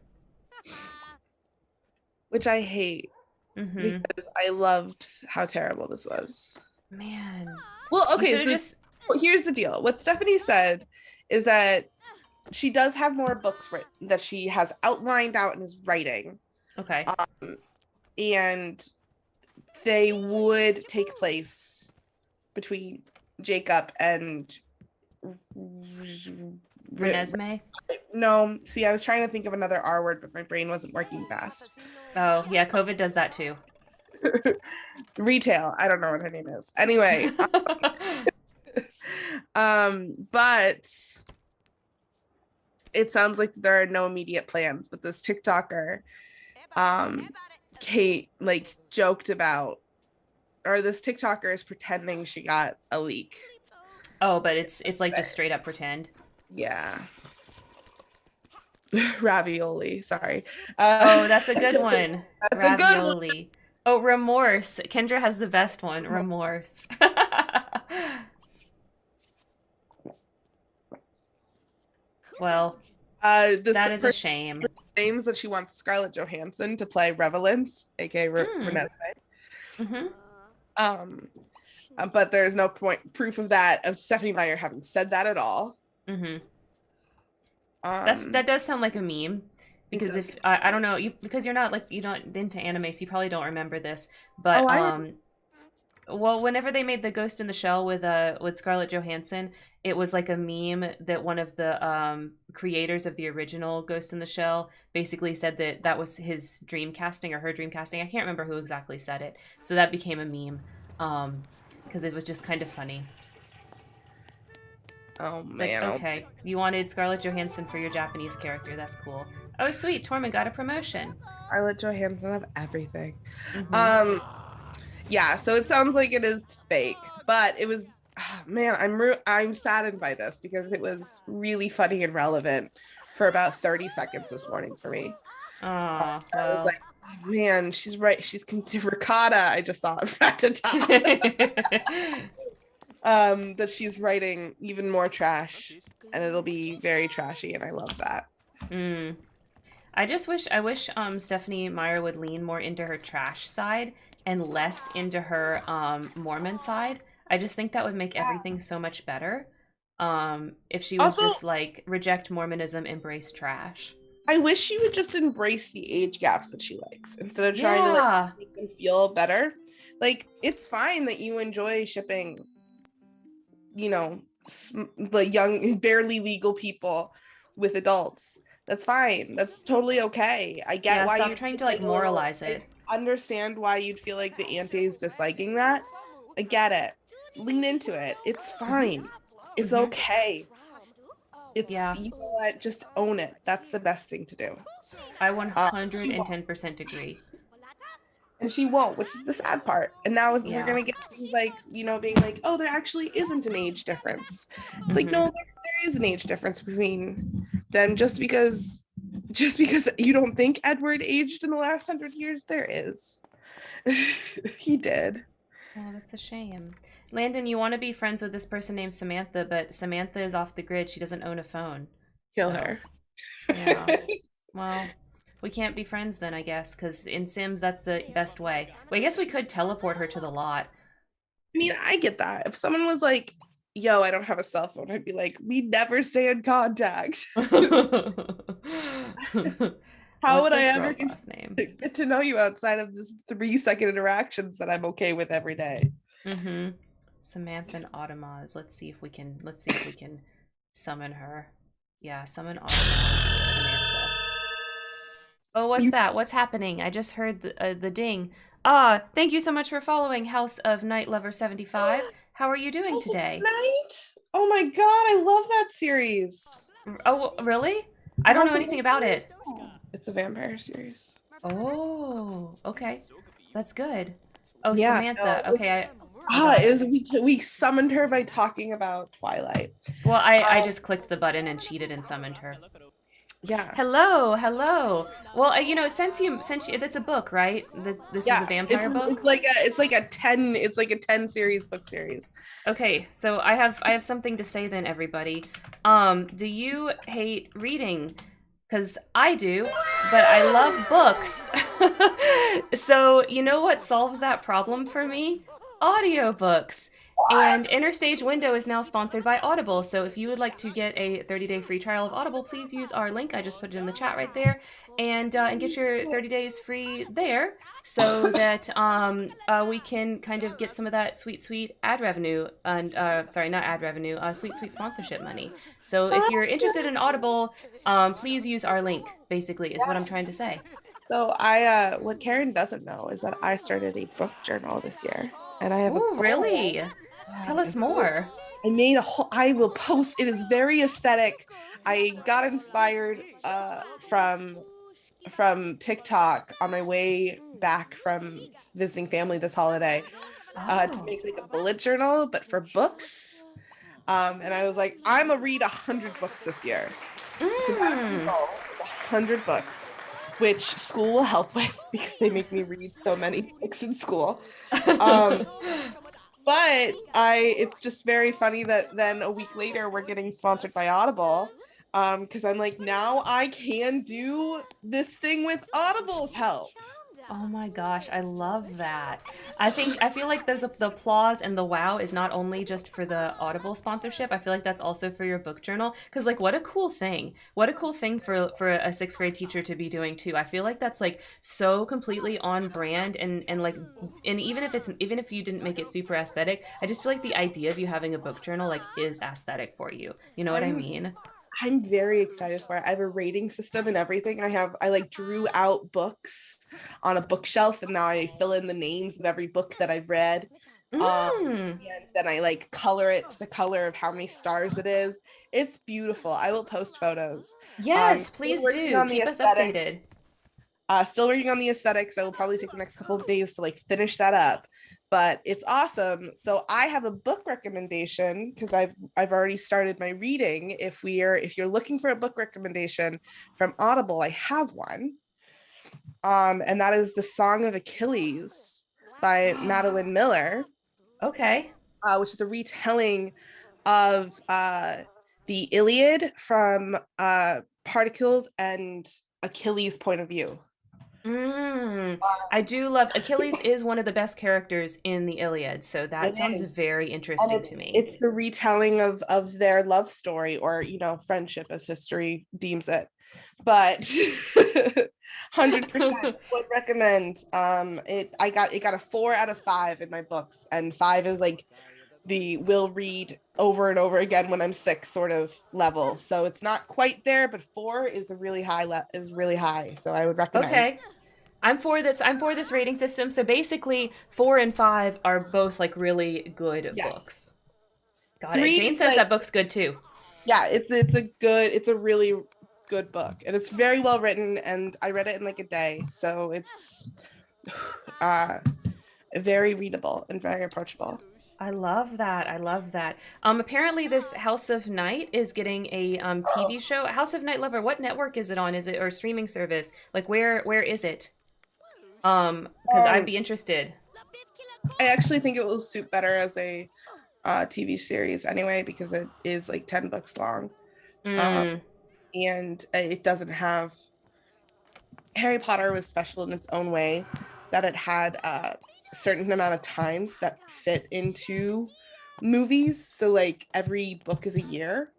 [SPEAKER 2] Which I hate
[SPEAKER 1] Mm-hmm.
[SPEAKER 2] because I loved how terrible this was.
[SPEAKER 1] Man,
[SPEAKER 2] Well,
[SPEAKER 1] you should
[SPEAKER 2] okay,
[SPEAKER 1] have
[SPEAKER 2] so
[SPEAKER 1] just.
[SPEAKER 2] here's the deal. What Stephanie said is that she does have more books written that she has outlined out and is writing.
[SPEAKER 1] Okay.
[SPEAKER 2] And they would take place between Jacob and
[SPEAKER 1] Renesmee.
[SPEAKER 2] no, see, I was trying to think of another R word, but my brain wasn't working fast.
[SPEAKER 1] Oh yeah, COVID does that too.
[SPEAKER 2] Retail. I don't know what her name is. Anyway, but it sounds like there are no immediate plans. But this TikToker, Kate, like joked about, or this TikToker is pretending she got a leak.
[SPEAKER 1] Oh, but it's like just straight up pretend.
[SPEAKER 2] Yeah. Ravioli. Sorry.
[SPEAKER 1] Oh, that's a good one.
[SPEAKER 2] That's a good one.
[SPEAKER 1] Ravioli. Oh, remorse. Kendra has the best one. Remorse. Well, that is a shame.
[SPEAKER 2] Claims that she wants Scarlett Johansson to play Revelance, aka Renesmee.
[SPEAKER 1] Mm-hmm.
[SPEAKER 2] But there's no proof of that, of Stephanie Meyer having said that at all.
[SPEAKER 1] Mm-hmm.
[SPEAKER 2] That
[SPEAKER 1] That does sound like a meme.
[SPEAKER 2] It
[SPEAKER 1] because
[SPEAKER 2] does.
[SPEAKER 1] if I don't know, because you're not like you're not into anime, so you probably don't remember this. But
[SPEAKER 2] Oh, I
[SPEAKER 1] well, whenever they made the Ghost in the Shell with Scarlett Johansson, it was like a meme that one of the creators of the original Ghost in the Shell basically said that that was his dream casting or her dream casting. I can't remember who exactly said it. So that became a meme because it was just kind of funny.
[SPEAKER 2] Oh
[SPEAKER 1] It's like,
[SPEAKER 2] man, oh
[SPEAKER 1] okay, you wanted Scarlett Johansson for your Japanese character. That's cool. Oh, sweet. Tormund got a promotion.
[SPEAKER 2] Scarlett Johansson of everything.
[SPEAKER 1] Mm-hmm.
[SPEAKER 2] Um, yeah, so it sounds like it is fake, but it was man, I'm saddened by this because it was really funny and relevant for about 30 seconds this morning for me.
[SPEAKER 1] Oh,
[SPEAKER 2] I was
[SPEAKER 1] well.
[SPEAKER 2] like, oh, man, she's right. She's ricotta. I just saw it Ratata. That she's writing even more trash, and it'll be very trashy, and I love that.
[SPEAKER 1] mm. I wish Stephanie Meyer would lean more into her trash side and less into her Mormon side. I just think that would make everything so much better. If she was
[SPEAKER 2] Also,
[SPEAKER 1] just like reject Mormonism, embrace trash.
[SPEAKER 2] I wish she would just embrace the age gaps that she likes instead of trying to like
[SPEAKER 1] Yeah.
[SPEAKER 2] make them feel better. Like it's fine that you enjoy shipping, you know, the young, barely legal people with adults. That's fine. That's totally okay. I get
[SPEAKER 1] Yeah,
[SPEAKER 2] why
[SPEAKER 1] stop
[SPEAKER 2] you'd
[SPEAKER 1] trying
[SPEAKER 2] feel
[SPEAKER 1] to like
[SPEAKER 2] like a little.
[SPEAKER 1] moralize
[SPEAKER 2] I
[SPEAKER 1] it.
[SPEAKER 2] understand why you'd feel like the auntie is disliking that. I get it. Lean into it. It's
[SPEAKER 1] Hmm.
[SPEAKER 2] fine. It's
[SPEAKER 1] Hmm.
[SPEAKER 2] okay. It's
[SPEAKER 1] Yeah,
[SPEAKER 2] you know what? Just own it. That's the best thing to do.
[SPEAKER 1] I
[SPEAKER 2] She won't.
[SPEAKER 1] 110% agree.
[SPEAKER 2] And she won't, which is the sad part. And now we're
[SPEAKER 1] Yeah.
[SPEAKER 2] gonna get things like, being like, oh, there actually isn't an age difference. It's like, no,
[SPEAKER 1] Hmm.
[SPEAKER 2] there is an age difference between them just because you don't think Edward aged in the last 100 years, there is. He did.
[SPEAKER 1] Oh, that's a shame. Landon, you want to be friends with this person named Samantha, but Samantha is off the grid. She doesn't own a phone.
[SPEAKER 2] Kill
[SPEAKER 1] So,
[SPEAKER 2] her.
[SPEAKER 1] yeah. Well, we can't be friends then, I guess, because in Sims, that's the best way. Well, I guess we could teleport her to the lot.
[SPEAKER 2] I mean, I get that. If someone was like, yo, I don't have a cell phone, I'd be like, we never stay in contact. How
[SPEAKER 1] What's
[SPEAKER 2] would I
[SPEAKER 1] this
[SPEAKER 2] ever
[SPEAKER 1] girl's last name?
[SPEAKER 2] get to know you outside of this 3 second interactions that I'm okay with every day?
[SPEAKER 1] Mm-hmm. Samantha and Automaz. Let's see if we can summon her. Yeah, summon Automaz, Samantha. Oh, what's
[SPEAKER 2] You
[SPEAKER 1] that? What's happening? I just heard the ding. Ah, thank you so much for following House of Night Lover 75. How are you doing
[SPEAKER 2] also
[SPEAKER 1] today?
[SPEAKER 2] night. Oh my god, I love that series.
[SPEAKER 1] Oh, really? I don't know
[SPEAKER 2] House of
[SPEAKER 1] anything about it.
[SPEAKER 2] It's a vampire series.
[SPEAKER 1] Oh, okay. That's good. Oh,
[SPEAKER 2] Yeah, no,
[SPEAKER 1] Samantha. Okay, I got
[SPEAKER 2] it
[SPEAKER 1] it.
[SPEAKER 2] was we summoned her by talking about Twilight.
[SPEAKER 1] Well, I
[SPEAKER 2] Um,
[SPEAKER 1] just clicked the button and cheated and summoned her.
[SPEAKER 2] yeah,
[SPEAKER 1] Hello, hello. Well, since it's a book, right? This is a
[SPEAKER 2] yeah.
[SPEAKER 1] vampire book.
[SPEAKER 2] It's like a 10 series book series.
[SPEAKER 1] Okay, so I have something to say then, everybody. Do you hate reading? Because I do, but I love books. So you know what solves that problem for me? Audiobooks. And
[SPEAKER 2] What?
[SPEAKER 1] Interstage Window is now sponsored by Audible. So if you would like to get a 30-day free trial of Audible, please use our link. I just put it in the chat right there, and get your 30 days free there, so that we can kind of get some of that sweet ad revenue and sorry, not ad revenue, sweet sponsorship money. So if you're interested in Audible, please use our link. Basically, is what I'm trying to say.
[SPEAKER 2] So what Karen doesn't know is that I started a book journal this year, and I have a
[SPEAKER 1] Ooh,
[SPEAKER 2] goal.
[SPEAKER 1] really?
[SPEAKER 2] Yeah,
[SPEAKER 1] Tell us more.
[SPEAKER 2] I made a whole. I will post. It is very aesthetic. I got inspired from TikTok on my way back from visiting family this holiday to
[SPEAKER 1] Oh.
[SPEAKER 2] make like a bullet journal, but for books. And I was like, I'm gonna read 100 books this year. So that's the
[SPEAKER 1] Mm.
[SPEAKER 2] goal. Is 100 books, which school will help with because they make me read so many books in school. Um, but it's just very funny that then a week later we're getting sponsored by Audible. Because I'm like, now I can do this thing with Audible's help.
[SPEAKER 1] Oh my gosh, I love that. I feel like the applause and the wow is not only just for the Audible sponsorship. I feel like that's also for your book journal because like what a cool thing. What a cool thing for a sixth grade teacher to be doing too. I feel like that's like so completely on brand and like and even if you didn't make it super aesthetic, I just feel like the idea of you having a book journal like is aesthetic for you. You know what I
[SPEAKER 2] I'm
[SPEAKER 1] mean?
[SPEAKER 2] I'm very excited for it. I have a rating system and everything. I like drew out books on a bookshelf and now I fill in the names of every book that I've read.
[SPEAKER 1] Mm.
[SPEAKER 2] And then I like color it to the color of how many stars it is. It's beautiful. I will post photos.
[SPEAKER 1] Yes,
[SPEAKER 2] Still
[SPEAKER 1] please
[SPEAKER 2] working
[SPEAKER 1] do.
[SPEAKER 2] on the
[SPEAKER 1] Keep us
[SPEAKER 2] aesthetics.
[SPEAKER 1] updated.
[SPEAKER 2] Still working on the aesthetics. I will probably take the next couple of days to like finish that up. But it's awesome. So I have a book recommendation because I've already started my reading. If you're looking for a book recommendation from Audible, I have one. And that is The Song of Achilles by Madeline Miller,
[SPEAKER 1] Okay.
[SPEAKER 2] which is a retelling of the Iliad from Particles and Achilles' point of view.
[SPEAKER 1] Mm, I do love Achilles is one of the best characters in the Iliad, so that
[SPEAKER 2] It
[SPEAKER 1] sounds
[SPEAKER 2] is.
[SPEAKER 1] very
[SPEAKER 2] And
[SPEAKER 1] interesting to me.
[SPEAKER 2] it's the retelling of their love story, or friendship as history deems it. But 100% would recommend. It got a 4 out of 5 in my books, and 5 is like the will read over and over again when I'm sick sort of level. So it's not quite there, but 4 is a really is really high. So I would recommend.
[SPEAKER 1] Okay. I'm for this. I'm for this rating system. So basically, 4 and 5 are both like really good
[SPEAKER 2] Yes.
[SPEAKER 1] books. Got it.
[SPEAKER 2] 3
[SPEAKER 1] Jane
[SPEAKER 2] is
[SPEAKER 1] says
[SPEAKER 2] like,
[SPEAKER 1] that book's good too.
[SPEAKER 2] yeah, it's a really good book, and it's very well written, and I read it in like a day, so it's uh very readable and very approachable.
[SPEAKER 1] I love that. I love that. Apparently this House of Night is getting a TV show. House of Night Lover. What network is it on? Is it or streaming service? Like where is it? Because I'd
[SPEAKER 2] um
[SPEAKER 1] be interested.
[SPEAKER 2] I actually think it will suit better as a TV series anyway, because it is like 10 books long. um
[SPEAKER 1] Mm,
[SPEAKER 2] and it doesn't have Harry Potter was special in its own way, that it had a certain amount of times that fit into movies. So like every book is a year,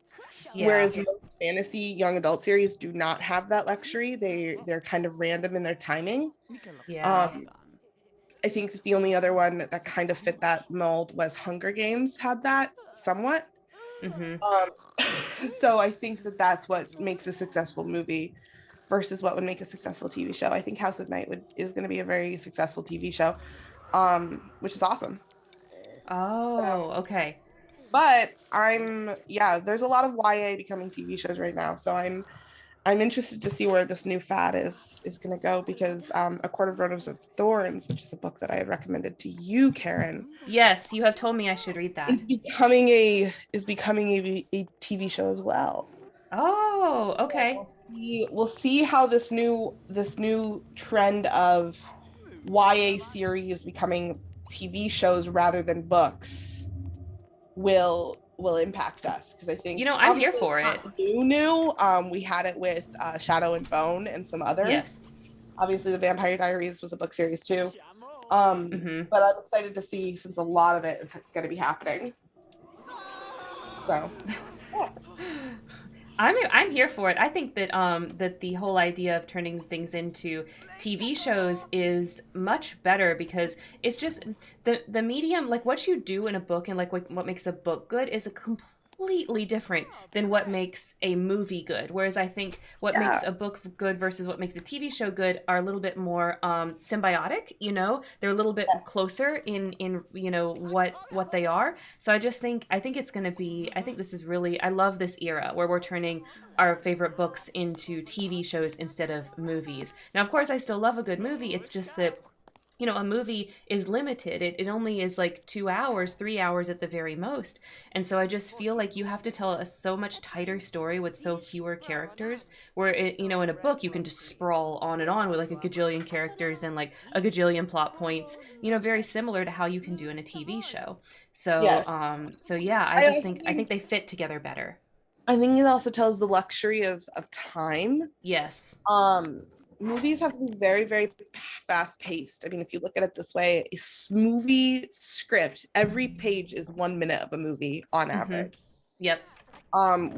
[SPEAKER 1] yeah.
[SPEAKER 2] whereas most fantasy young adult series do not have that luxury. They're kind of random in their timing.
[SPEAKER 1] Yeah.
[SPEAKER 2] Um, I think that the only other one that kind of fit that mold was Hunger Games had that somewhat.
[SPEAKER 1] Mm-hmm.
[SPEAKER 2] Um, so I think that that's what makes a successful movie versus what would make a successful TV show. I think House of Night is going to be a very successful TV show, which is awesome.
[SPEAKER 1] Oh, okay.
[SPEAKER 2] But yeah, there's a lot of YA becoming TV shows right now, so I'm interested to see where this new fad is going to go, because A Court of Roses of Thorns, which is a book that I had recommended to you, Karen,
[SPEAKER 1] Yes, you have told me I should read that.
[SPEAKER 2] is becoming a TV show as well.
[SPEAKER 1] Oh, okay.
[SPEAKER 2] We'll see how this new trend of YA series becoming TV shows rather than books will impact us, because I
[SPEAKER 1] You
[SPEAKER 2] think
[SPEAKER 1] know, I'm here
[SPEAKER 2] obviously it's
[SPEAKER 1] for it.
[SPEAKER 2] not new. We had it with Shadow and Bone and some others.
[SPEAKER 1] Yes.
[SPEAKER 2] Obviously, the Vampire Diaries was a book series too.
[SPEAKER 1] Mm-hmm.
[SPEAKER 2] But I'm excited to see, since a lot of it is going to be happening. So, yeah.
[SPEAKER 1] I'm here for it. I think that that the whole idea of turning things into TV shows is much better because it's just the medium, like what you do in a book and like what makes a book good is a completely different than what makes a movie good. Whereas I think what makes
[SPEAKER 2] Yeah.
[SPEAKER 1] a book good versus what makes a TV show good are a little bit more symbiotic, you know? They're a little bit
[SPEAKER 2] Yes.
[SPEAKER 1] closer in you know what they are. So I think it's going to be I think this is really I love this era where we're turning our favorite books into TV shows instead of movies. Now, of course, I still love a good movie. It's just that you know, a movie is limited. It only is like 2 hours, 3 hours at the very most. And so I just feel like you have to tell a so much tighter story with so fewer characters. Where, you know, in a book, you can just sprawl on and on with like a gajillion characters and like a gajillion plot points, you know, very similar to how you can do in a TV show. So,
[SPEAKER 2] Yes.
[SPEAKER 1] so yeah,
[SPEAKER 2] I also
[SPEAKER 1] I think they fit together better.
[SPEAKER 2] I think it also tells the luxury of time.
[SPEAKER 1] Yes.
[SPEAKER 2] Um, movies have to be very, very fast paced. I mean, if you look at it this way, a movie script, every page is 1 minute of a movie on
[SPEAKER 1] Mm-hmm.
[SPEAKER 2] average.
[SPEAKER 1] Yep.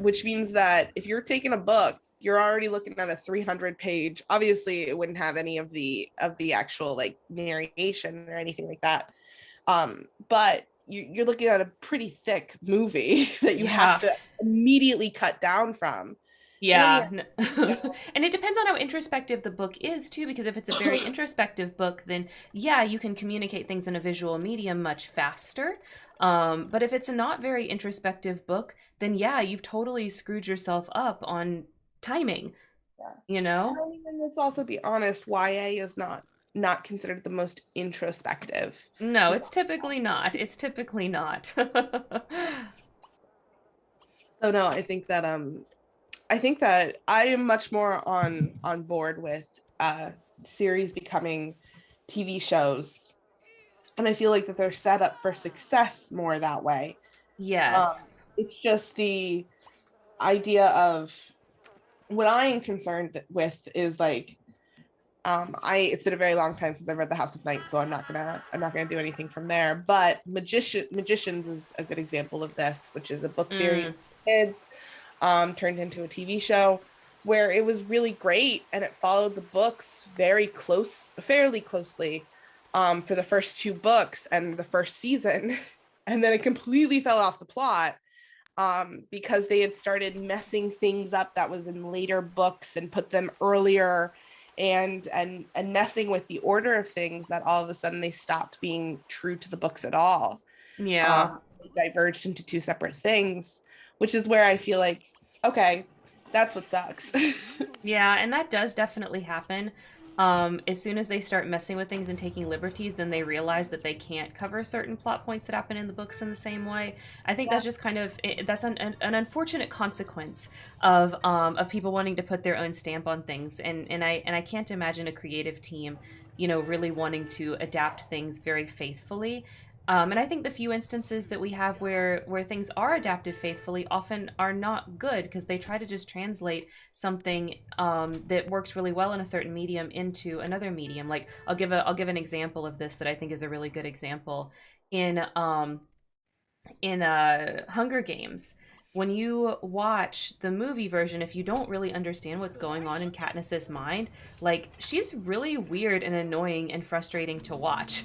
[SPEAKER 2] Which means that if you're taking a book, you're already looking at a 300 page. Obviously, it wouldn't have any of the actual like narration or anything like that. But you're looking at a pretty thick movie that you have
[SPEAKER 1] Yeah.
[SPEAKER 2] to immediately cut down from. And then
[SPEAKER 1] Yeah. And it depends on how introspective the book is too, because if it's a very introspective book, then yeah, you can communicate things in a visual medium much faster. But if it's a not very introspective book, then yeah, you've totally screwed yourself up on timing,
[SPEAKER 2] yeah.
[SPEAKER 1] you
[SPEAKER 2] And
[SPEAKER 1] know?
[SPEAKER 2] I mean, and let's also be honest, YA is not considered the most introspective.
[SPEAKER 1] No, it's typically not. It's typically not.
[SPEAKER 2] So no, I think that I am much more on board with series becoming TV shows, and I feel like that they're set up for success more that way.
[SPEAKER 1] Yes.
[SPEAKER 2] It's just the idea of what I am concerned with is like I it's been a very long time since I've read The House of Night, so I'm not gonna do anything from there. But Magicians is a good example of this, which is a book series
[SPEAKER 1] Mm,
[SPEAKER 2] for kids turned into a TV show where it was really great and it followed the books fairly closely for the first two books and the first season. And then it completely fell off the plot because they had started messing things up that was in later books and put them earlier and messing with the order of things that all of a sudden they stopped being true to the books at all.
[SPEAKER 1] yeah.
[SPEAKER 2] They diverged into two separate things, which is where I feel like, okay, that's what sucks.
[SPEAKER 1] Yeah, and that does definitely happen. As soon as they start messing with things and taking liberties, then they realize that they can't cover certain plot points that happen in the books in the same way. I think
[SPEAKER 2] Yeah.
[SPEAKER 1] that's just kind of that's an unfortunate consequence of people wanting to put their own stamp on things, and I can't imagine a creative team, really wanting to adapt things very faithfully. And I think the few instances that we have where things are adapted faithfully often are not good because they try to just translate something that works really well in a certain medium into another medium. Like I'll give an example of this that I think is a really good example in Hunger Games. When you watch the movie version, if you don't really understand what's going on in Katniss's mind, like she's really weird and annoying and frustrating to watch.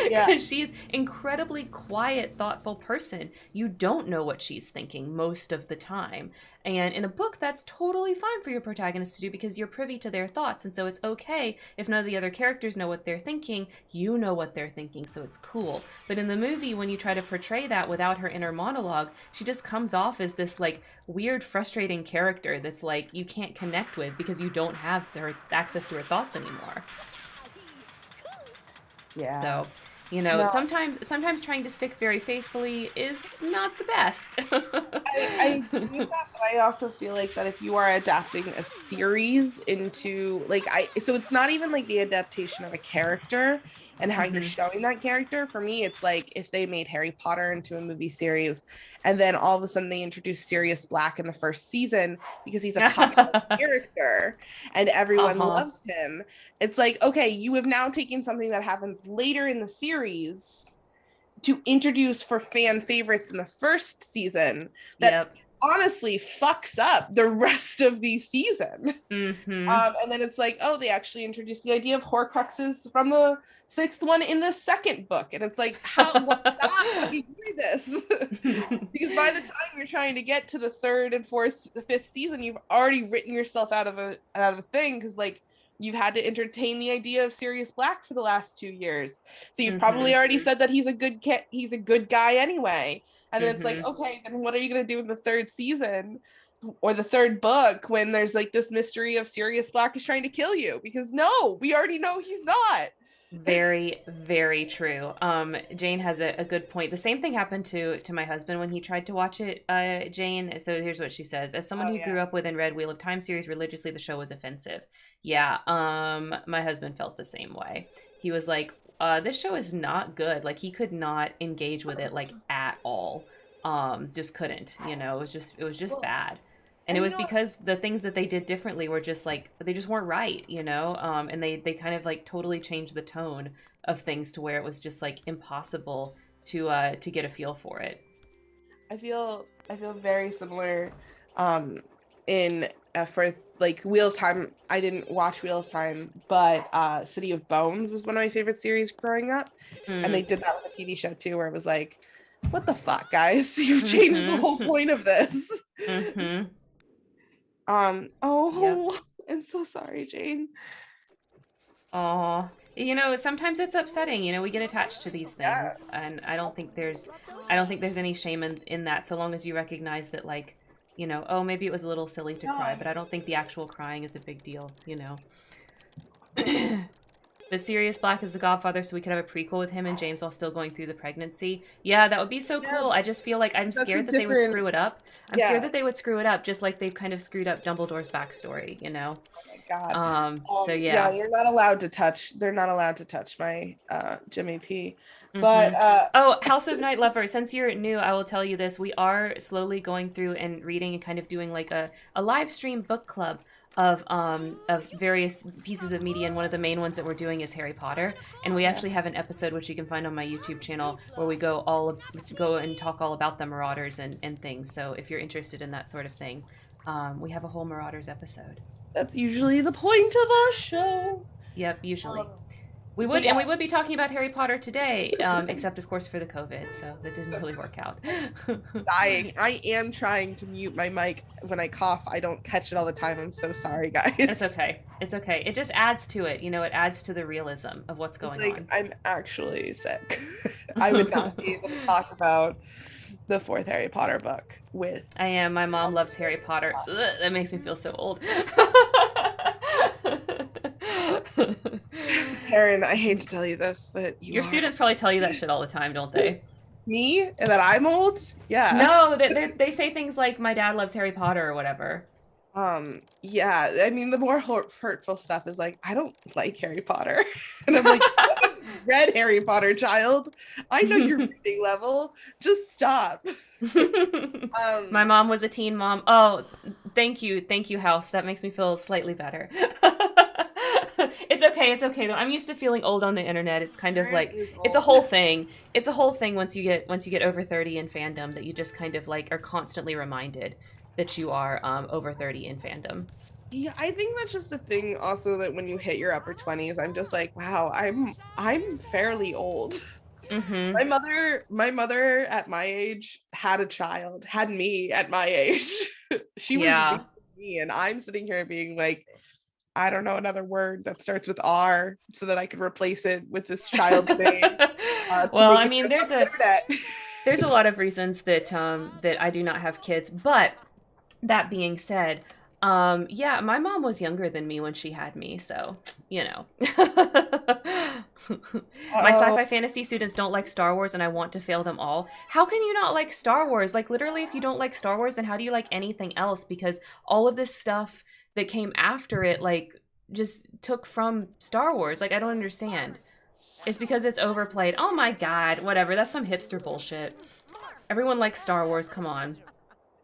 [SPEAKER 2] Yeah.
[SPEAKER 1] Because she's incredibly quiet, thoughtful person. You don't know what she's thinking most of the time. And in a book, that's totally fine for your protagonist to do because you're privy to their thoughts. And so it's okay if none of the other characters know what they're thinking. You know what they're thinking, so it's cool. But in the movie, when you try to portray that without her inner monologue, she just comes off as this like weird, frustrating character that's like you can't connect with because you don't have their access to her thoughts anymore.
[SPEAKER 2] Yeah.
[SPEAKER 1] So,
[SPEAKER 2] No,
[SPEAKER 1] sometimes trying to stick very faithfully is not the best.
[SPEAKER 2] I agree with that, but I also feel like that if you are adapting a series into like so it's not even like the adaptation of a character and how you're
[SPEAKER 1] Hmm.
[SPEAKER 2] showing that character. For me, it's like if they made Harry Potter into a movie series and then all of a sudden they introduced Sirius Black in the first season because he's a popular character and everyone
[SPEAKER 1] Uh-huh.
[SPEAKER 2] loves him. It's like, okay, you have now taken something that happens later in the series to introduce for fan favorites in the first season that
[SPEAKER 1] Yep.
[SPEAKER 2] honestly fucks up the rest of the season.
[SPEAKER 1] Hmm.
[SPEAKER 2] And then it's like, oh, they actually introduced the idea of Horcruxes from the sixth one in the second book, and it's like, how? What? Stop fucking doing this, because by the time you're trying to get to the third and fourth, the fifth season, you've already written yourself out of a thing because like you've had to entertain the idea of Sirius Black for the last 2 years, so you've
[SPEAKER 1] Hmm.
[SPEAKER 2] probably already said that he's a good guy anyway, and then it's like,
[SPEAKER 1] Hmm.
[SPEAKER 2] okay, then what are you gonna do in the third season? Or the third book when there's like this mystery of Sirius Black is trying to kill you, because no, we already know he's not.
[SPEAKER 1] Very, very true. Jane has a good point. The same thing happened to my husband when he tried to watch it, Jane. So here's what she says. As someone
[SPEAKER 2] Oh
[SPEAKER 1] who
[SPEAKER 2] yeah.
[SPEAKER 1] grew up with and read Wheel of Time series religiously, the show was offensive. Yeah, my husband felt the same way. He was like, this show is not good. Like he could not engage with it like at all. Just couldn't, it was just
[SPEAKER 2] Well,
[SPEAKER 1] bad. And it
[SPEAKER 2] And you
[SPEAKER 1] was
[SPEAKER 2] know what?
[SPEAKER 1] because the things that they did differently were just like they just weren't right, you know. And they kind of like totally changed the tone of things to where it was just like impossible to get a feel for it.
[SPEAKER 2] I feel very similar um in for like Wheel of Time. I didn't watch Wheel of Time, but City of Bones was one of my favorite series growing up. And they
[SPEAKER 1] Mm.
[SPEAKER 2] did that with a TV show too, where it was like, what the fuck, guys? You've changed the whole
[SPEAKER 1] Mm-hmm.
[SPEAKER 2] point of this.
[SPEAKER 1] Mm-hmm. Yep.
[SPEAKER 2] Oh, I'm so sorry, Jane.
[SPEAKER 1] Aw. You know, sometimes it's upsetting. You know, we get attached to these
[SPEAKER 2] Yeah.
[SPEAKER 1] things, and I don't think there's any shame in that, so long as you recognize that, like, you know, oh, maybe it was a little silly to cry, but I don't think the actual crying is a big deal. You know. But Sirius Black is the Godfather, so we could have a prequel with him and James while still going through the pregnancy. Yeah, that would be so
[SPEAKER 2] Yeah,
[SPEAKER 1] cool. I just feel like I'm
[SPEAKER 2] that's a
[SPEAKER 1] scared that they would
[SPEAKER 2] different,
[SPEAKER 1] screw it up. I'm scared
[SPEAKER 2] yeah.
[SPEAKER 1] that they would screw it up, just like they've kind of screwed up Dumbledore's backstory. You know.
[SPEAKER 2] My God.
[SPEAKER 1] So
[SPEAKER 2] Yeah,
[SPEAKER 1] yeah.
[SPEAKER 2] you're not allowed to touch. They're not allowed to touch my Jimmy P. But
[SPEAKER 1] Mm-hmm. Oh, House of Night Lover. Since you're new, I will tell you this. We are slowly going through and reading and kind of doing like a live stream book club of various pieces of media, and one of the main ones that we're doing is Harry Potter. And we
[SPEAKER 2] yeah,
[SPEAKER 1] actually have an episode which you can find on my YouTube channel where we go and talk all about the Marauders and things. So if you're interested in that sort of thing, we have a whole Marauders episode.
[SPEAKER 2] that's usually the point of our show.
[SPEAKER 1] Yep, usually.
[SPEAKER 2] Um,
[SPEAKER 1] We
[SPEAKER 2] but yeah,
[SPEAKER 1] would be talking about Harry Potter today, except of course for the COVID, so that didn't really work out.
[SPEAKER 2] dying. I am trying to mute my mic when I cough. I don't catch it all the time. I'm so sorry,
[SPEAKER 1] It's
[SPEAKER 2] guys.
[SPEAKER 1] okay. It's okay. It just adds to it, you know. It adds to the realism of what's
[SPEAKER 2] It's
[SPEAKER 1] going
[SPEAKER 2] like
[SPEAKER 1] on.
[SPEAKER 2] I'm actually sick. I would not be able to talk about the fourth Harry Potter book with
[SPEAKER 1] I am. My mom loves Harry Potter. Ugh, that makes me feel so old.
[SPEAKER 2] Karen. I hate to tell you this, but you
[SPEAKER 1] Your
[SPEAKER 2] are
[SPEAKER 1] students probably tell you that shit all the time, don't they?
[SPEAKER 2] me and that I'm old. Yeah.
[SPEAKER 1] No, they say things like my dad loves Harry Potter or whatever.
[SPEAKER 2] Yeah, I mean, the more hurtful stuff is like, I don't like Harry Potter. And I'm like, you haven't read Harry Potter, child. I know your reading level. Just stop.
[SPEAKER 1] My
[SPEAKER 2] Um,
[SPEAKER 1] mom was a teen mom. Oh, thank you, House. That makes me feel slightly better. It's okay though. I'm used to feeling old on the internet. It's kind of
[SPEAKER 2] Karen
[SPEAKER 1] like
[SPEAKER 2] is
[SPEAKER 1] it's a
[SPEAKER 2] old.
[SPEAKER 1] whole thing. It's a whole thing once you get over 30 in fandom that you just kind of like are constantly reminded that you are over 30 in fandom.
[SPEAKER 2] Yeah, I think that's just a thing also that when you hit your upper 20s, I'm just like, wow, I'm fairly old.
[SPEAKER 1] Mm-hmm.
[SPEAKER 2] My mother at my age had a child, had me at my age. She was
[SPEAKER 1] Yeah.
[SPEAKER 2] raising me, and I'm sitting here being like, I don't know another word that starts with R so that I could replace it with this child's name to
[SPEAKER 1] Well,
[SPEAKER 2] make
[SPEAKER 1] I
[SPEAKER 2] it
[SPEAKER 1] mean,
[SPEAKER 2] on the internet.
[SPEAKER 1] there's a lot of reasons that I do not have kids, but that being said, yeah, my mom was younger than me when she had me, so you know. My
[SPEAKER 2] Oh,
[SPEAKER 1] sci-fi fantasy students don't like Star Wars, and I want to fail them all. How can you not like Star Wars? Like, literally, if you don't like Star Wars, then how do you like anything else? Because all of this stuff that came after it, like, just took from Star Wars. Like, I don't understand. It's because it's overplayed. Oh my god, whatever. That's some hipster bullshit. Everyone likes Star Wars. Come on.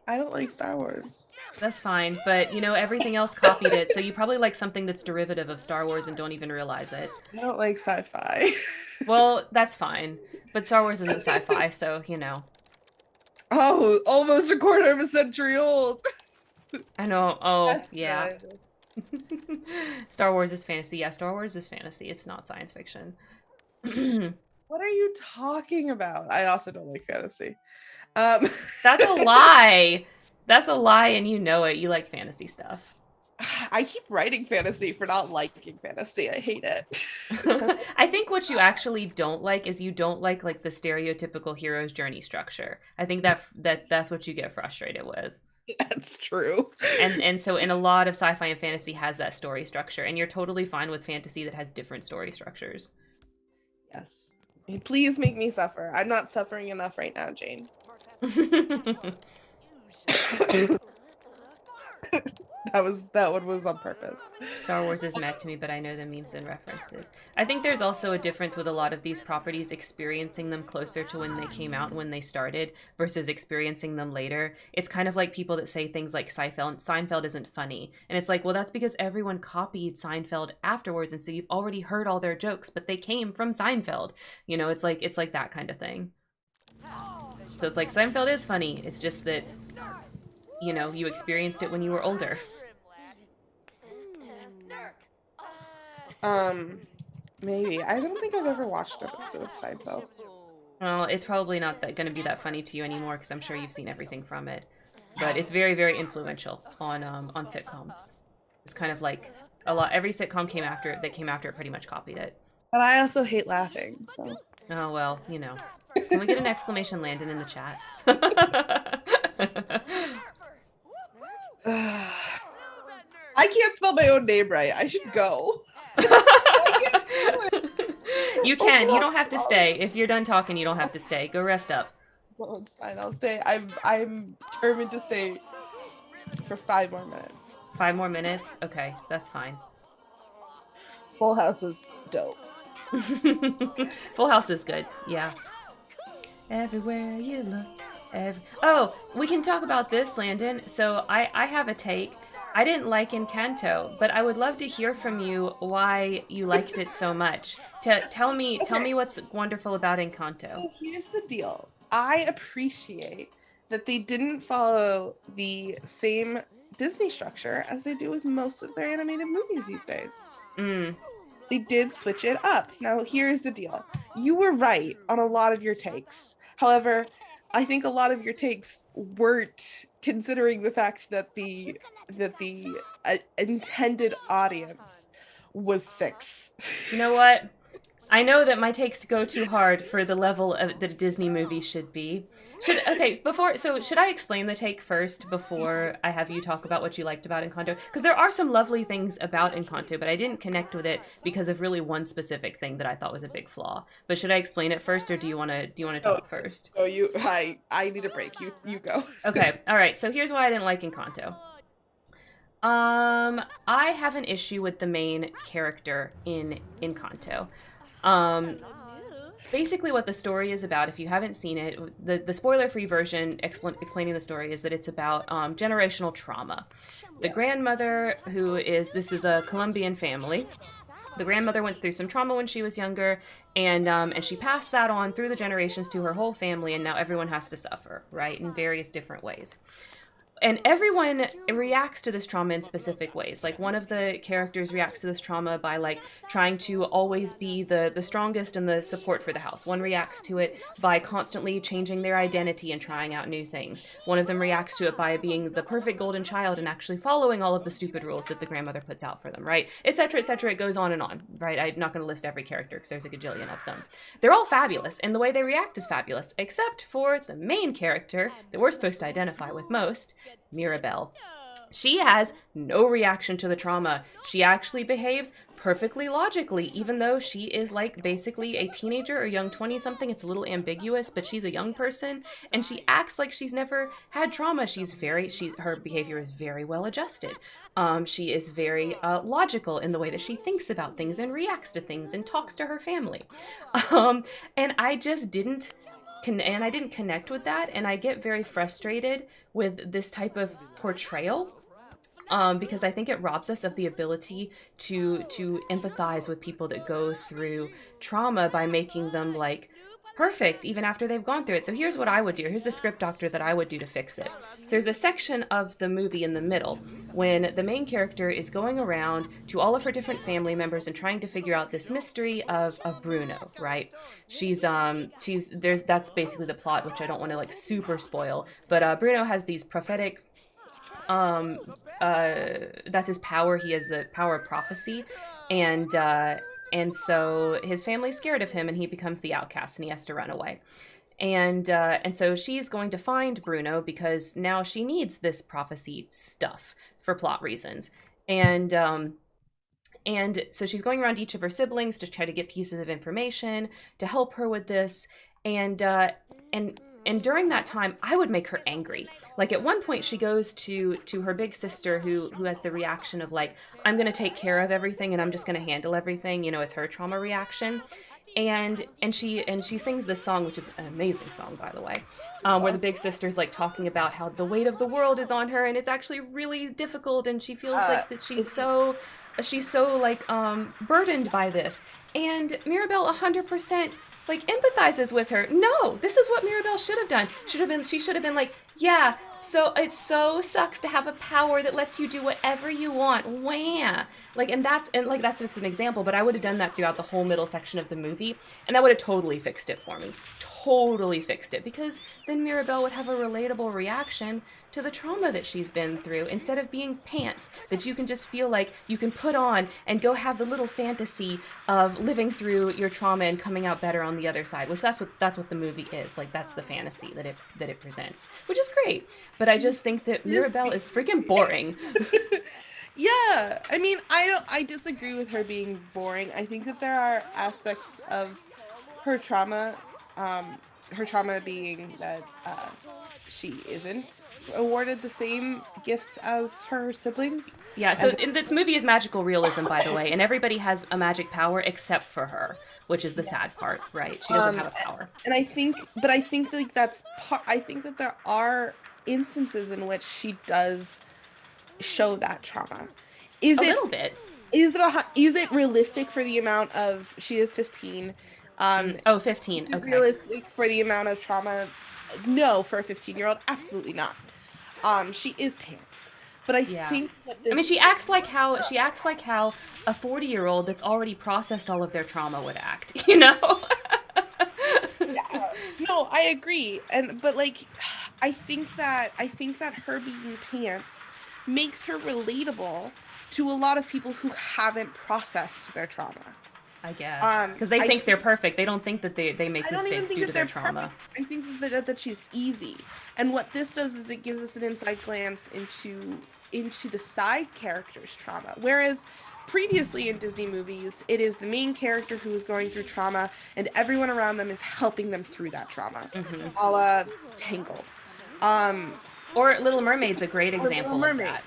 [SPEAKER 2] I don't like Star Wars.
[SPEAKER 1] That's fine, but you know, everything else copied it, so you probably like something that's derivative of Star Wars and don't even realize it.
[SPEAKER 2] I don't like sci-fi.
[SPEAKER 1] Well, that's fine. But Star Wars isn't sci-fi, so, you know.
[SPEAKER 2] Oh, almost a quarter of a century old.
[SPEAKER 1] I know. Oh,
[SPEAKER 2] That's
[SPEAKER 1] yeah.
[SPEAKER 2] good.
[SPEAKER 1] Star Wars is fantasy. Yeah, Star Wars is fantasy. It's not science fiction. That's
[SPEAKER 2] What are you talking about? I also don't like fantasy.
[SPEAKER 1] a lie. That's a lie, and you know it. You like fantasy stuff.
[SPEAKER 2] I keep writing fantasy for not liking fantasy. I hate it.
[SPEAKER 1] I think what you actually don't like is you don't like the stereotypical hero's journey structure. I think that's what you get frustrated with.
[SPEAKER 2] That's true.
[SPEAKER 1] And so in a lot of sci-fi and fantasy has that story structure, and you're totally fine with fantasy that has different story structures.
[SPEAKER 2] Yes. Please make me suffer. I'm not suffering enough right now, Jane. That one was on purpose.
[SPEAKER 1] Star Wars is meh to me, but I know the memes and references. I think there's also a difference with a lot of these properties experiencing them closer to when they came out and when they started versus experiencing them later. It's kind of like people that say things like Seinfeld isn't funny. And it's like, well, that's because everyone copied Seinfeld afterwards. And so you've already heard all their jokes, but they came from Seinfeld. You know, it's like that kind of thing. So it's like Seinfeld is funny. It's just that, you know, you experienced it when you were older.
[SPEAKER 2] Um, Maybe. I don't think I've ever watched an episode of Seinfeld.
[SPEAKER 1] Well, it's probably not that going to be that funny to you anymore because I'm sure you've seen everything from it. But it's very, very influential on sitcoms. It's kind of like a lot. Every sitcom came after it that came after it pretty much copied it.
[SPEAKER 2] But I also hate laughing, so.
[SPEAKER 1] Oh well, you know. Can we get an exclamation Landon in the chat?
[SPEAKER 2] I can't spell my own name right. I should go.
[SPEAKER 1] You can. You don't have to stay. If you're done talking, you don't have to stay. Go rest up.
[SPEAKER 2] Well, it's fine. I'll stay. I'm determined to stay for 5 more minutes.
[SPEAKER 1] 5 more minutes? Okay, that's fine.
[SPEAKER 2] Full House was dope.
[SPEAKER 1] Full House is good. Yeah. Everywhere you look. Oh, we can talk about this, Landon. So I have a take. I didn't like Encanto, but I would love to hear from you why you liked it so much. Tell me what's wonderful about Encanto.
[SPEAKER 2] So here's the deal. I appreciate that they didn't follow the same Disney structure as they do with most of their animated movies these days. They did switch it up. Now, here's the deal. You were right on a lot of your takes. However, I think a lot of your takes weren't considering the fact that the intended audience was 6.
[SPEAKER 1] You know what? I know that my takes go too hard for the level of that a Disney movie should be. Should I explain the take first before I have you talk about what you liked about Encanto? Because there are some lovely things about Encanto, but I didn't connect with it because of really one specific thing that I thought was a big flaw. But should I explain it first, or do you want to talk first?
[SPEAKER 2] Oh, I need a break. You go.
[SPEAKER 1] Okay, all right. So here's why I didn't like Encanto. I have an issue with the main character in Encanto. Basically what the story is about, if you haven't seen it, the spoiler-free version explaining the story is that it's about generational trauma. The grandmother, this is a Colombian family. The grandmother went through some trauma when she was younger, and she passed that on through the generations to her whole family, and now everyone has to suffer, right, in various different ways. And everyone reacts to this trauma in specific ways. Like, one of the characters reacts to this trauma by, like, trying to always be the strongest and the support for the house. One reacts to it by constantly changing their identity and trying out new things. One of them reacts to it by being the perfect golden child and actually following all of the stupid rules that the grandmother puts out for them, right? Etc., etc. It goes on, right? I'm not going to list every character because there's a gajillion of them. They're all fabulous, and the way they react is fabulous, except for the main character that we're supposed to identify with most, Mirabelle. She has no reaction to the trauma. She actually behaves perfectly logically, even though she is like basically a teenager or young 20-something. It's a little ambiguous, but she's a young person, and she acts like she's never had trauma. Her behavior is very well adjusted. She is very logical in the way that she thinks about things and reacts to things and talks to her family. And I just didn't connect with that, and I get very frustrated with this type of portrayal, because I think it robs us of the ability to empathize with people that go through trauma by making them like perfect even after they've gone through it. So here's what I would do. Here's the script doctor that I would do to fix it. So there's a section of the movie in the middle when the main character is going around to all of her different family members and trying to figure out this mystery of Bruno, right? That's basically the plot, which I don't want to like super spoil, but Bruno has these prophetic that's his power. He has the power of prophecy, and so his family's scared of him, and he becomes the outcast, and he has to run away. And so she's going to find Bruno because now she needs this prophecy stuff for plot reasons. And so she's going around each of her siblings to try to get pieces of information to help her with this. And and during that time, I would make her angry. Like at one point, she goes to her big sister, who has the reaction of like, I'm going to take care of everything and I'm just going to handle everything, as her trauma reaction. And she sings this song, which is an amazing song, by the way, where the big sister's like talking about how the weight of the world is on her, and it's actually really difficult, and she feels
[SPEAKER 2] Uh,
[SPEAKER 1] like that
[SPEAKER 2] it's
[SPEAKER 1] she's so like burdened by this, and Mirabelle 100% like empathizes with her. No, this is what Mirabelle should have done. She should have been like, yeah, so it so sucks to have a power that lets you do whatever you want. Wah. That's just an example, but I would have done that throughout the whole middle section of the movie, and that would have totally fixed it for me. Totally fixed it, because then Mirabelle would have a relatable reaction to the trauma that she's been through, instead of being pants that you can just feel like you can put on and go have the little fantasy of living through your trauma and coming out better on the other side, which that's what the movie is. Like, that's the fantasy that it presents, which is great. But I just think that Mirabelle is freaking boring.
[SPEAKER 2] Yeah, I mean, I disagree with her being boring. I think that there are aspects of her trauma, her trauma being that she isn't awarded the same gifts as her siblings.
[SPEAKER 1] Yeah, so
[SPEAKER 2] And
[SPEAKER 1] in this movie is magical realism, by the way, and everybody has a magic power except for her, which is the sad part, right? She doesn't
[SPEAKER 2] um
[SPEAKER 1] have a power.
[SPEAKER 2] and I think like that's part I think that there are instances in which she does show that trauma. Is
[SPEAKER 1] A
[SPEAKER 2] it
[SPEAKER 1] little bit.
[SPEAKER 2] is it realistic for the amount of she is 15?
[SPEAKER 1] Oh, 15.
[SPEAKER 2] Is it
[SPEAKER 1] Okay.
[SPEAKER 2] realistic for the amount of trauma? No, for a 15-year-old, absolutely not. She is pants. But I
[SPEAKER 1] Yeah.
[SPEAKER 2] think that
[SPEAKER 1] I mean,
[SPEAKER 2] this
[SPEAKER 1] she acts like how a 40-year-old that's already processed all of their trauma would act.
[SPEAKER 2] Yeah, no, I agree. And but like I think that her being pants makes her relatable to a lot of people who haven't processed their trauma.
[SPEAKER 1] I guess because they
[SPEAKER 2] I
[SPEAKER 1] think they're
[SPEAKER 2] think
[SPEAKER 1] perfect. They don't think that they make
[SPEAKER 2] I don't even
[SPEAKER 1] mistakes
[SPEAKER 2] think
[SPEAKER 1] due
[SPEAKER 2] that
[SPEAKER 1] to their
[SPEAKER 2] they're perfect.
[SPEAKER 1] trauma.
[SPEAKER 2] I think that she's easy. And what this does is it gives us an inside glance into the side character's trauma. Whereas previously in Disney movies, it is the main character who is going through trauma and everyone around them is helping them through that trauma.
[SPEAKER 1] Hmm.
[SPEAKER 2] A la Tangled. Um
[SPEAKER 1] Or Little Mermaid's a great
[SPEAKER 2] or Little
[SPEAKER 1] example of
[SPEAKER 2] Mermaid.
[SPEAKER 1] that.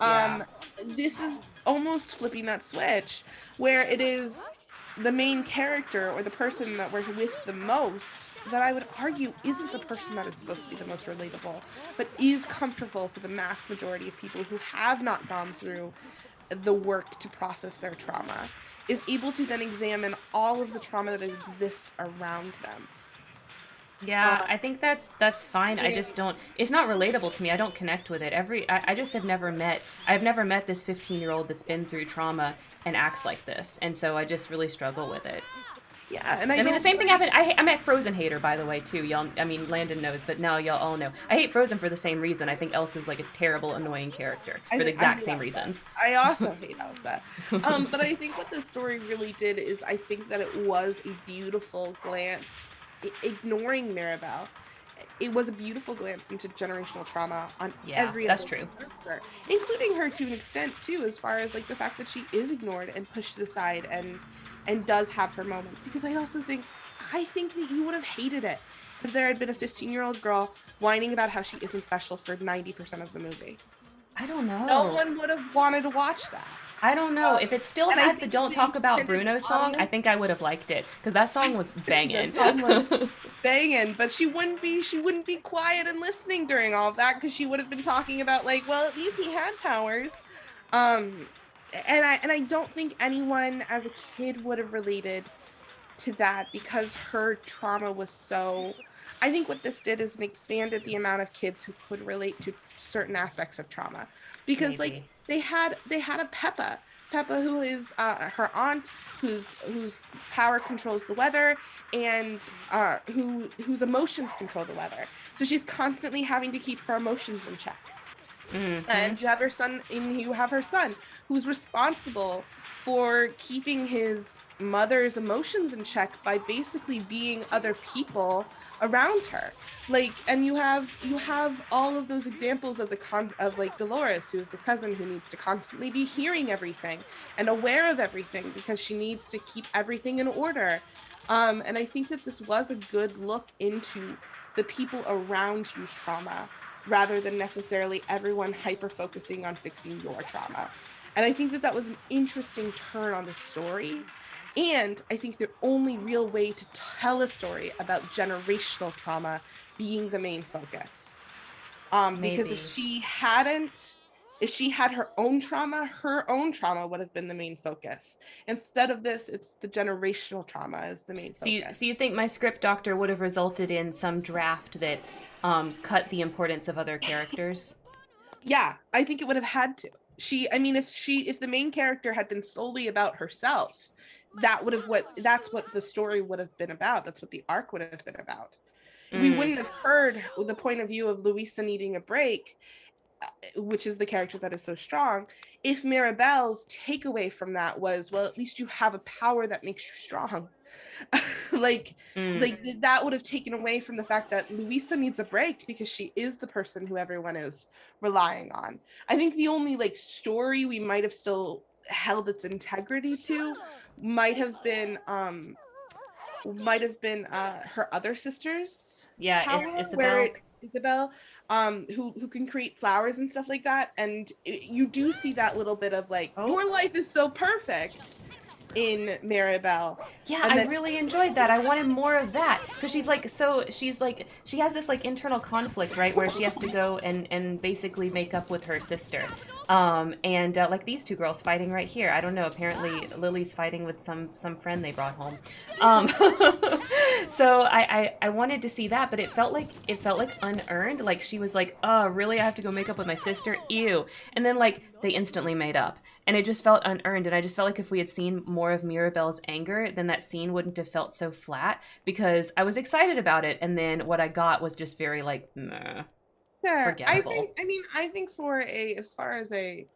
[SPEAKER 1] Yeah.
[SPEAKER 2] Um, this is almost flipping that switch where it is the main character or the person that we're with the most that I would argue isn't the person that is supposed to be the most relatable, but is comfortable for the mass majority of people who have not gone through the work to process their trauma, is able to then examine all of the trauma that exists around them.
[SPEAKER 1] Yeah,
[SPEAKER 2] Uh,
[SPEAKER 1] I think that's fine. I
[SPEAKER 2] and
[SPEAKER 1] just don't. It's not relatable to me. I don't connect with it. I just have never met. I've never met this 15-year-old that's been through trauma and acts like this, and so I just really struggle with it.
[SPEAKER 2] yeah, and I
[SPEAKER 1] I mean, the
[SPEAKER 2] don't
[SPEAKER 1] same thing
[SPEAKER 2] like
[SPEAKER 1] happened. I'm a Frozen hater, by the way, too. Y'all, I mean, Landon knows, but now y'all all know. I hate Frozen for the same reason. I think Elsa's like a terrible, annoying character for the
[SPEAKER 2] I
[SPEAKER 1] exact
[SPEAKER 2] hate
[SPEAKER 1] same
[SPEAKER 2] Elsa.
[SPEAKER 1] reasons.
[SPEAKER 2] I also hate Elsa. But I think what this story really did is I think that it was a beautiful glance, ignoring Mirabelle. It was a beautiful glance into generational trauma on
[SPEAKER 1] Yeah,
[SPEAKER 2] every
[SPEAKER 1] that's
[SPEAKER 2] other
[SPEAKER 1] true.
[SPEAKER 2] character, including her to an extent too, as far as like the fact that she is ignored and pushed to the side and does have her moments. Because I think that you would have hated it if there had been a 15-year-old girl whining about how she isn't special for 90% of the movie.
[SPEAKER 1] I don't
[SPEAKER 2] No
[SPEAKER 1] know.
[SPEAKER 2] one would have wanted to watch that.
[SPEAKER 1] I don't know. If it still
[SPEAKER 2] And I
[SPEAKER 1] had the
[SPEAKER 2] think that
[SPEAKER 1] "Don't
[SPEAKER 2] the
[SPEAKER 1] Talk About
[SPEAKER 2] intended
[SPEAKER 1] Bruno" song, I
[SPEAKER 2] audience,
[SPEAKER 1] think I would have liked it because that song
[SPEAKER 2] I
[SPEAKER 1] was
[SPEAKER 2] think
[SPEAKER 1] banging.
[SPEAKER 2] that song was banging, but she wouldn't be quiet and listening during all of that because she would have been talking about like, well, at least he had powers. Um, and I don't think anyone as a kid would have related to that because her trauma was so. I think what this did is it expanded the amount of kids who could relate to certain aspects of trauma, because like
[SPEAKER 1] Maybe.
[SPEAKER 2] they had a Peppa who is her aunt whose power controls the weather and whose emotions control the weather. So she's constantly having to keep her emotions in check.
[SPEAKER 1] Hmm.
[SPEAKER 2] And you have her son who's responsible for keeping his mother's emotions in check by basically being other people around her. Like, and you have all of those examples of of like Dolores, who's the cousin who needs to constantly be hearing everything and aware of everything because she needs to keep everything in order. And I think that this was a good look into the people around you's trauma rather than necessarily everyone hyper focusing on fixing your trauma. And I think that that was an interesting turn on the story. And I think the only real way to tell a story about generational trauma being the main focus. Because
[SPEAKER 1] Maybe.
[SPEAKER 2] if she had her own trauma would have been the main focus. Instead of this, it's the generational trauma is the main
[SPEAKER 1] So
[SPEAKER 2] focus.
[SPEAKER 1] you think my script doctor would have resulted in some draft that cut the importance of other characters?
[SPEAKER 2] Yeah, I think it would have had to. I mean, if the main character had been solely about herself, that's what the story would have been about. That's what the arc would have been about. We
[SPEAKER 1] Mm.
[SPEAKER 2] wouldn't have heard the point of view of Louisa needing a break, which is the character that is so strong, if Mirabelle's takeaway from that was, well, at least you have a power that makes you strong. like
[SPEAKER 1] Mm.
[SPEAKER 2] like that would have taken away from the fact that Louisa needs a break because she is the person who everyone is relying on. I think the only like story we might have still held its integrity to might have been her other sister's
[SPEAKER 1] Yeah,
[SPEAKER 2] power, where
[SPEAKER 1] Isabel.
[SPEAKER 2] Isabel, who can create flowers and stuff like that, and you do see that little bit of like,
[SPEAKER 1] Oh.
[SPEAKER 2] your life is so perfect in Maribel.
[SPEAKER 1] Yeah,
[SPEAKER 2] And
[SPEAKER 1] I
[SPEAKER 2] then
[SPEAKER 1] really enjoyed that. I wanted more of that because she has this like internal conflict, right, where she has to go and basically make up with her sister. And like these two girls fighting right here. I don't know. Apparently, Lily's fighting with some friend they brought home. Um, so I wanted to see that, but it felt like unearned. Like she was like, "Oh, really? I have to go make up with my sister? Ew!" And then like they instantly made up, and it just felt unearned. And I just felt like if we had seen more of Mirabelle's anger, then that scene wouldn't have felt so flat because I was excited about it, and then what I got was just very like, meh,
[SPEAKER 2] yeah,
[SPEAKER 1] forgettable.
[SPEAKER 2] I think as far as a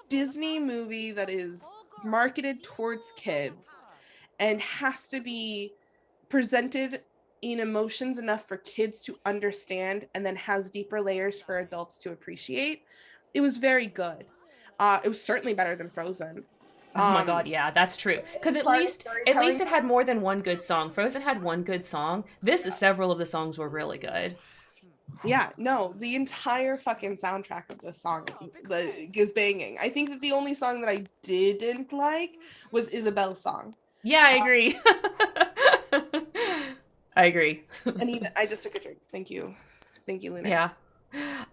[SPEAKER 2] Disney movie that is marketed towards kids and has to be presented in emotions enough for kids to understand and then has deeper layers for adults to appreciate, it was very good. It was certainly better than Frozen.
[SPEAKER 1] Oh my
[SPEAKER 2] Um,
[SPEAKER 1] god, yeah, that's true. Because
[SPEAKER 2] as
[SPEAKER 1] at
[SPEAKER 2] far as
[SPEAKER 1] least at least
[SPEAKER 2] storytelling,
[SPEAKER 1] it had more than one good song. Frozen had one good song. This is several of the songs were really good.
[SPEAKER 2] yeah, no, the entire fucking soundtrack of this song is banging. I think that the only song that I didn't like was Isabel's song.
[SPEAKER 1] Yeah, I agree. I agree.
[SPEAKER 2] And even I just took a drink. Thank you, Luna.
[SPEAKER 1] Yeah.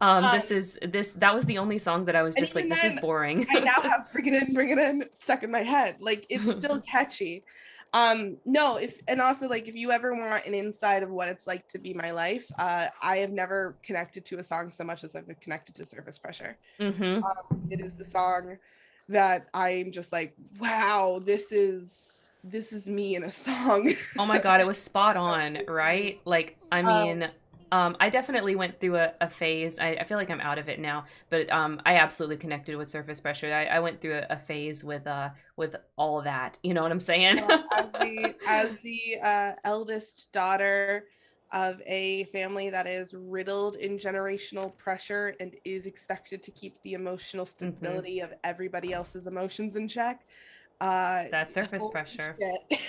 [SPEAKER 2] Um,
[SPEAKER 1] This that was the only song that I was
[SPEAKER 2] and
[SPEAKER 1] just like,
[SPEAKER 2] even
[SPEAKER 1] this is
[SPEAKER 2] then,
[SPEAKER 1] boring.
[SPEAKER 2] I now have Bring It In stuck in my head. Like it's still catchy. No, if and also like if you ever want an insight of what it's like to be my life, I have never connected to a song so much as I've been connected to Surface Pressure.
[SPEAKER 1] Hmm.
[SPEAKER 2] It is the song that I'm just like, wow, this is me in a song.
[SPEAKER 1] Oh my god, it was spot on, right? Like, I
[SPEAKER 2] um,
[SPEAKER 1] mean, I definitely went through a phase. I feel like I'm out of it now, but I absolutely connected with Surface Pressure. I went through a phase with all of that. You know what I'm saying?
[SPEAKER 2] as the eldest daughter of a family that is riddled in generational pressure and is expected to keep the emotional
[SPEAKER 1] Hmm.
[SPEAKER 2] stability of everybody else's emotions in check.
[SPEAKER 1] That Surface
[SPEAKER 2] Holy
[SPEAKER 1] Pressure.
[SPEAKER 2] shit.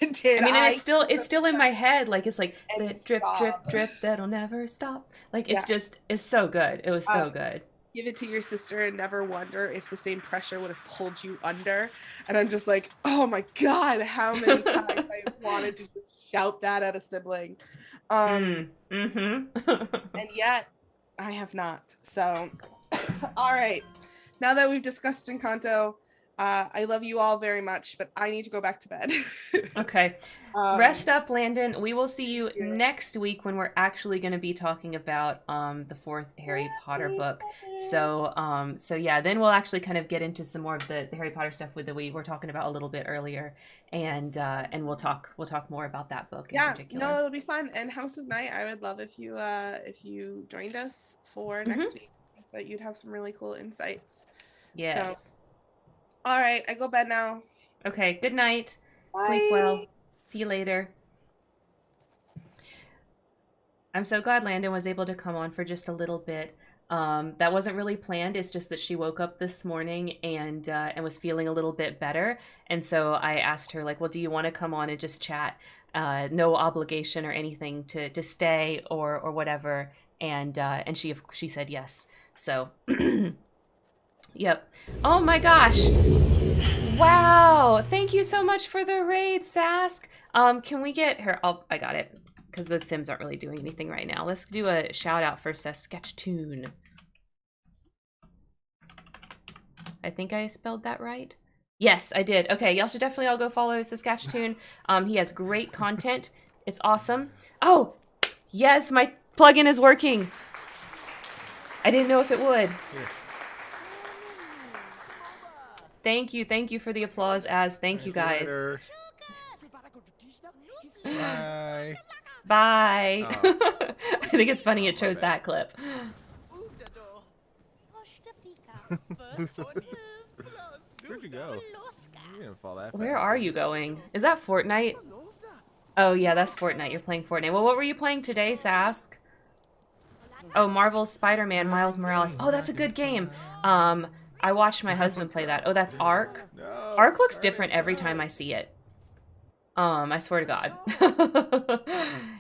[SPEAKER 1] I
[SPEAKER 2] Did
[SPEAKER 1] mean, and
[SPEAKER 2] I
[SPEAKER 1] it's still in my head. Like it's like
[SPEAKER 2] and
[SPEAKER 1] the drip, drip,
[SPEAKER 2] stop?
[SPEAKER 1] drip that'll never stop. Like
[SPEAKER 2] Yeah.
[SPEAKER 1] it's so good. It was
[SPEAKER 2] Um,
[SPEAKER 1] so good.
[SPEAKER 2] Give it to your sister and never wonder if the same pressure would have pulled you under. And I'm just like, oh my God, how many times I have wanted to just shout that at a sibling. Um,
[SPEAKER 1] Mm-hmm.
[SPEAKER 2] and yet I have not. So, all right. Now that we've discussed Encanto, I love you all very much, but I need to go back to bed.
[SPEAKER 1] Okay.
[SPEAKER 2] um,
[SPEAKER 1] Rest up, Landon. We will see you
[SPEAKER 2] yeah.
[SPEAKER 1] next week when we're actually going to be talking about the fourth Harry Potter book. So yeah, then we'll actually kind of get into some more of the Harry Potter stuff with that we were talking about a little bit earlier, and we'll talk more about that book in
[SPEAKER 2] Yeah, no,
[SPEAKER 1] particular.
[SPEAKER 2] it'll be fun. And House of Night, I would love if you joined us for next
[SPEAKER 1] Mm-hmm.
[SPEAKER 2] week. That you'd have some really cool insights. So,
[SPEAKER 1] Yes.
[SPEAKER 2] all right, I go bed now.
[SPEAKER 1] Okay. Good night. Sleep
[SPEAKER 2] Bye.
[SPEAKER 1] well. See you later. I'm so glad Landon was able to come on for just a little bit. That wasn't really planned. It's just that she woke up this morning and was feeling a little bit better, and so I asked her like, "Well, do you want to come on and just chat?" no obligation or anything to stay or whatever. And she said yes. So, yep. Oh my gosh. Wow. Thank you so much for the raid, Sask. Can we get her? Oh, I got it. Because the Sims aren't really doing anything right now. Let's do a shout out for Saskatchewan. I think I spelled that right. Yes, I did. Okay, y'all should definitely all go follow Saskatchewan. He has great content. It's awesome. Oh, yes, my plugin is working. I didn't know if it would.
[SPEAKER 3] Here.
[SPEAKER 1] Thank you for the applause, Az. Thank you guys.
[SPEAKER 3] Later. Bye.
[SPEAKER 1] Bye.
[SPEAKER 3] Oh.
[SPEAKER 1] I think it's funny it chose that clip.
[SPEAKER 3] Where'd you go? You didn't fall that fast.
[SPEAKER 1] Where are you going? Is that Fortnite? Oh yeah, that's Fortnite. You're playing Fortnite. Well, what were you playing today, Sask? Oh, Marvel's Spider-Man, Miles Morales. Oh, that's a good game. I watched my husband play that. Oh, that's Ark.
[SPEAKER 3] No.
[SPEAKER 1] Ark looks different every time I see it. I swear to God.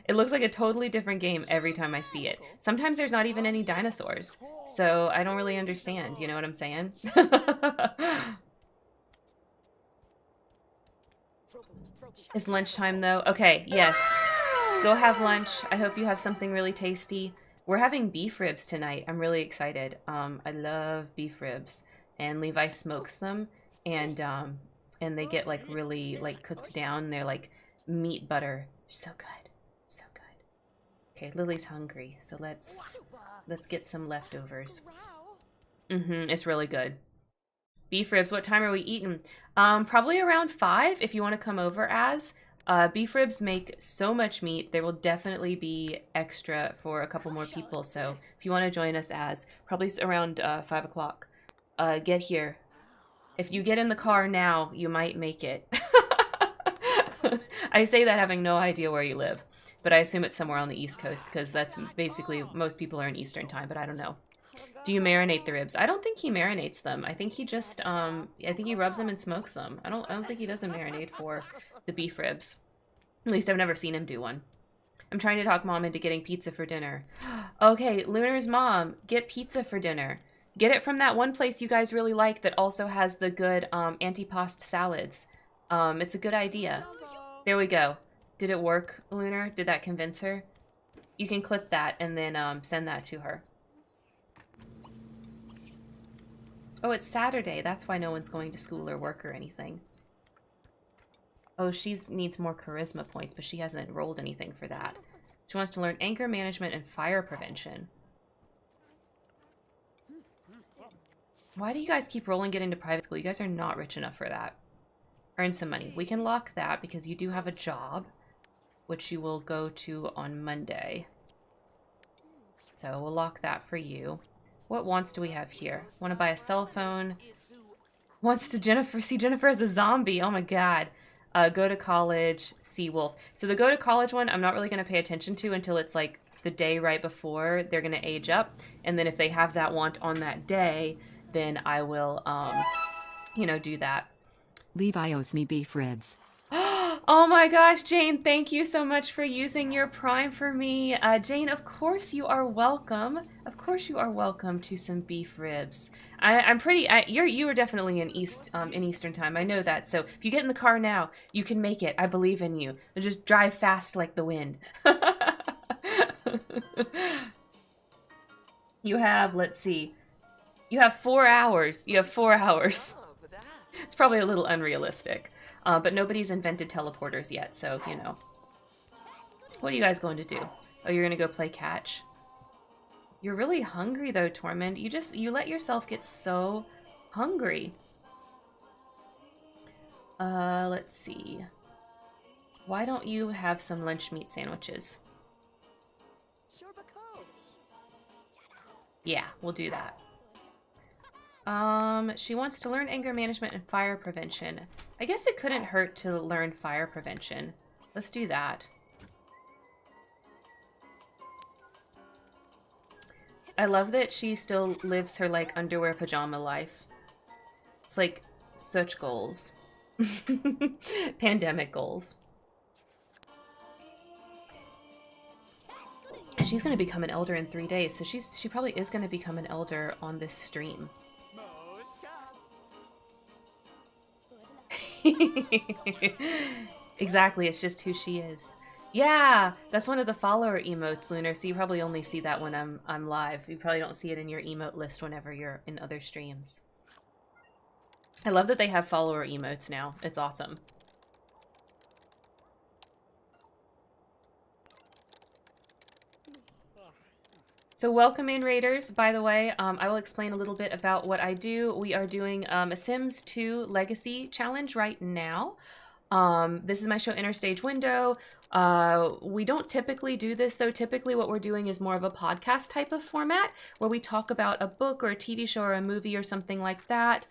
[SPEAKER 1] It looks like a totally different game every time I see it. Sometimes there's not even any dinosaurs. So I don't really understand. You know what I'm saying? It's lunchtime though. Okay, yes. Go have lunch. I hope you have something really tasty. We're having beef ribs tonight. I'm really excited. I love beef ribs. And Levi smokes them and they get like really like cooked down. They're like meat butter. So good. So good. Okay, Lily's hungry. So let's get some leftovers. It's really good. Beef ribs, what time are we eating? Probably around 5 if you want to come over, Az. Beef ribs make so much meat. There will definitely be extra for a couple more people. So if you want to join us, Az, probably around 5 o'clock. Get here. If you get in the car now, you might make it. I say that having no idea where you live, but I assume it's somewhere on the East Coast because that's basically most people are in Eastern time, but I don't know. Do you marinate the ribs? I don't think he marinates them. I think he just I think he rubs them and smokes them. I don't think he does a marinade for the beef ribs. At least I've never seen him do one. I'm trying to talk Mom into getting pizza for dinner. Okay, Lunar's mom, get pizza for dinner. Get it from that one place you guys really like that also has the good antipasto salads. It's a good idea. There we go. Did it work, Lunar? Did that convince her? You can clip that and then send that to her. Oh, it's Saturday. That's why no one's going to school or work or anything. Oh, she needs more charisma points, but she hasn't rolled anything for that. She wants to learn anger management and fire prevention. Why do you guys keep rolling getting to private school? You guys are not rich enough for that. Earn some money. We can lock that because you do have a job, which you will go to on Monday. So we'll lock that for you. What wants do we have here? Want to buy a cell phone? Wants to see Jennifer as a zombie. Oh my god. Go to college, see Wolf. So the go to college one, I'm not really going to pay attention to until it's like the day right before they're going to age up. And then if they have that want on that day, then I will, you know, do that.
[SPEAKER 4] Levi owes me beef ribs.
[SPEAKER 1] Oh my gosh, Jane, thank you so much for using your Prime for me. Jane, of course you are welcome. Of course you are welcome to some beef ribs. You are definitely in Eastern time. I know that. So if you get in the car now, you can make it. I believe in you. Just drive fast like the wind. You have, let's see. You have 4 hours. You have 4 hours. It's probably a little unrealistic. But nobody's invented teleporters yet, so, you know. What are you guys going to do? Oh, you're going to go play catch? You're really hungry, though, Tormund. You let yourself get so hungry. Let's see. Why don't you have some lunch meat sandwiches? Yeah, we'll do that. She wants to learn anger management and fire prevention. I guess it couldn't hurt to learn fire prevention. Let's do that. I love that she still lives her, like, underwear pajama life. It's, like, such goals. Pandemic goals. she's going to become an elder in 3 days, so she probably is going to become an elder on this stream. Exactly, it's just who she is. Yeah, that's one of the follower emotes, Lunar, so you probably only see that when I'm live. You probably don't see it in your emote list whenever you're in other streams. I love that they have follower emotes now. It's awesome. So welcome in, Raiders. By the way, I will explain a little bit about what I do. We are doing a Sims 2 Legacy Challenge right now. This is my show Interstage Window. We don't typically do this, though. Typically what we're doing is more of a podcast type of format where we talk about a book or a TV show or a movie or something like that.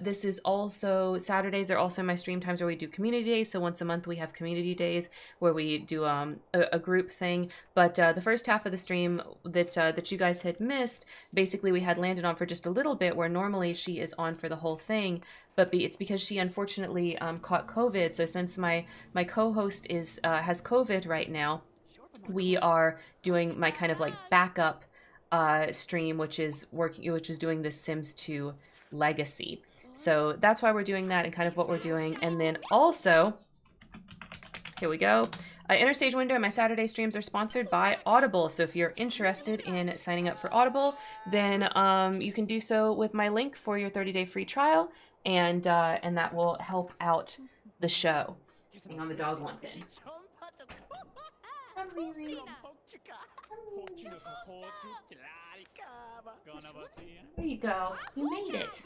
[SPEAKER 1] This is also, Saturdays are also my stream times where we do community days. So once a month we have community days where we do a group thing. But the first half of the stream that you guys had missed, basically we had Landon on for just a little bit, where normally she is on for the whole thing. But it's because she unfortunately caught COVID. So since my co-host is has COVID right now, we are doing my kind of like backup stream, which is doing the Sims 2 Legacy. So that's why we're doing that and kind of what we're doing. And then also, here we go. Interstage Window and my Saturday streams are sponsored by Audible. So if you're interested in signing up for Audible, then you can do so with my link for your 30-day free trial, and that will help out the show. Hang on, the dog wants in. There you go. You made it.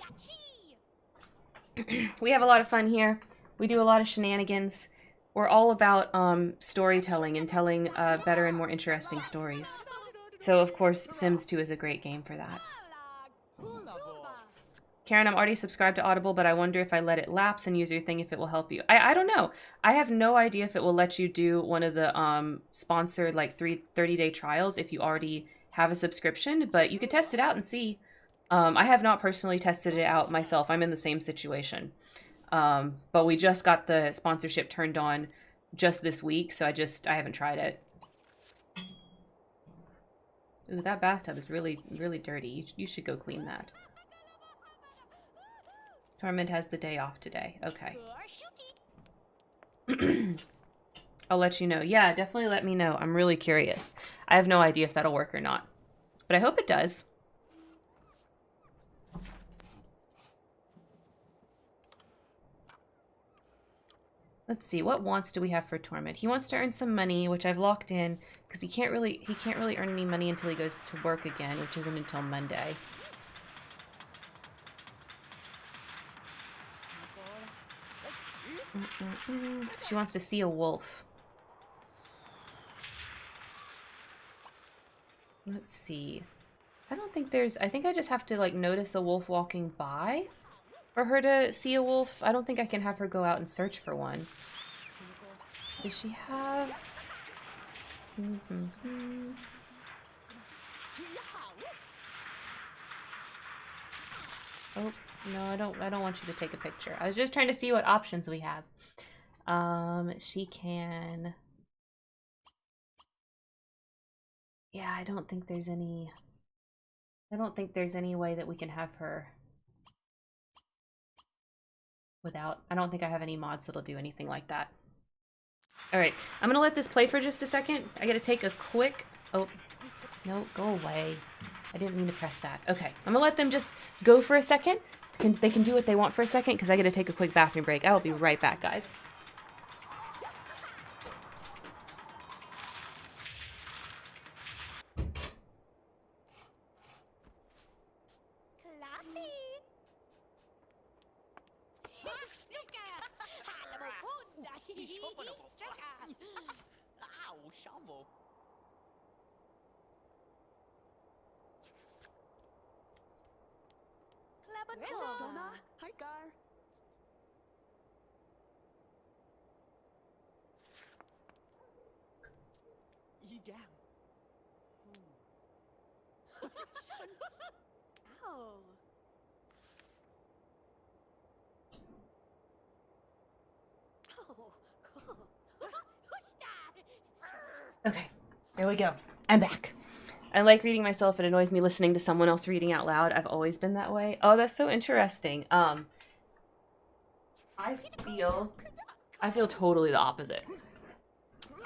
[SPEAKER 1] We have a lot of fun here. We do a lot of shenanigans. We're all about storytelling and telling better and more interesting stories. So, of course, Sims 2 is a great game for that. Karen, I'm already subscribed to Audible, but I wonder if I let it lapse and use your thing if it will help you. I don't know. I have no idea if it will let you do one of the sponsored like 30-day trials if you already have a subscription, but you could test it out and see. I have not personally tested it out myself. I'm in the same situation. But we just got the sponsorship turned on just this week, so I haven't tried it. Ooh, that bathtub is really, really dirty. You should go clean that. Tormund has the day off today. Okay. I'll let you know. Yeah, definitely let me know. I'm really curious. I have no idea if that'll work or not, but I hope it does. Let's see, what wants do we have for Tormund? He wants to earn some money, which I've locked in because he can't really earn any money until he goes to work again, which isn't until Monday. She wants to see a wolf. Let's see. I don't think there's... I think I just have to, like, notice a wolf walking by for her to see a wolf. I don't think I can have her go out and search for one. Does she have... Oh, no, I don't want you to take a picture. I was just trying to see what options we have. She can... Yeah, I don't think there's any way that we can have her without... I don't think I have any mods that'll do anything like that. Alright, I'm gonna let this play for just a second. I gotta take a quick... Oh, no, go away. I didn't mean to press that. Okay, I'm gonna let them just go for a second. They can do what they want for a second, because I gotta take a quick bathroom break. I will be right back, guys.
[SPEAKER 5] Hi, Gar.
[SPEAKER 1] Okay, there we go. I'm back. I like reading myself. It annoys me listening to someone else reading out loud. I've always been that way. Oh, that's so interesting. I feel totally the opposite.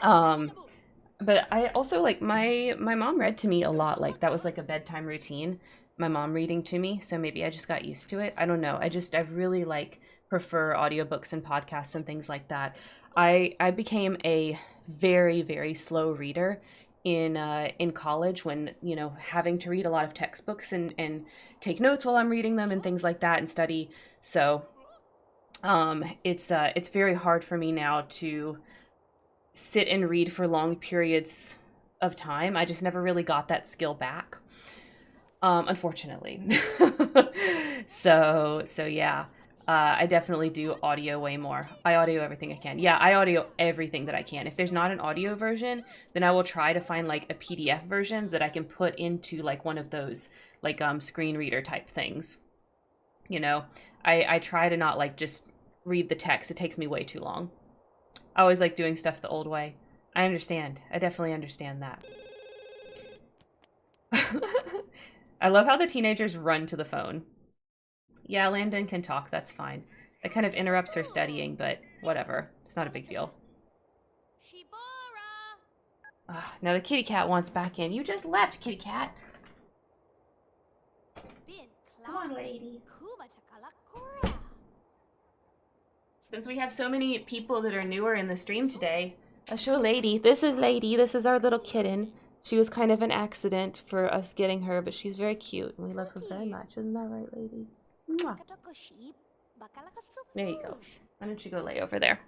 [SPEAKER 1] But I also, like, my mom read to me a lot. Like, that was like a bedtime routine, my mom reading to me, so maybe I just got used to it. I don't know. I really like prefer audiobooks and podcasts and things like that. I became a very, very slow reader in college, when, you know, having to read a lot of textbooks and take notes while I'm reading them and things like that and study. So it's very hard for me now to sit and read for long periods of time. I just never really got that skill back, unfortunately. So yeah, I definitely do audio way more. I audio everything I can. Yeah, I audio everything that I can. If there's not an audio version, then I will try to find like a PDF version that I can put into like one of those like screen reader type things. You know, I try to not like just read the text. It takes me way too long. I always like doing stuff the old way. I understand. I definitely understand that. I love how the teenagers run to the phone. Yeah, Landon can talk. That's fine. That kind of interrupts her studying, but whatever. It's not a big deal. Now the kitty cat wants back in. You just left, kitty cat. Come on, lady. Since we have so many people that are newer in the stream today, I'll show Lady. This is Lady. This is our little kitten. She was kind of an accident for us getting her, but she's very cute, and we love her very much. Isn't that right, Lady? Mwah. There you go. Why don't you go lay over there?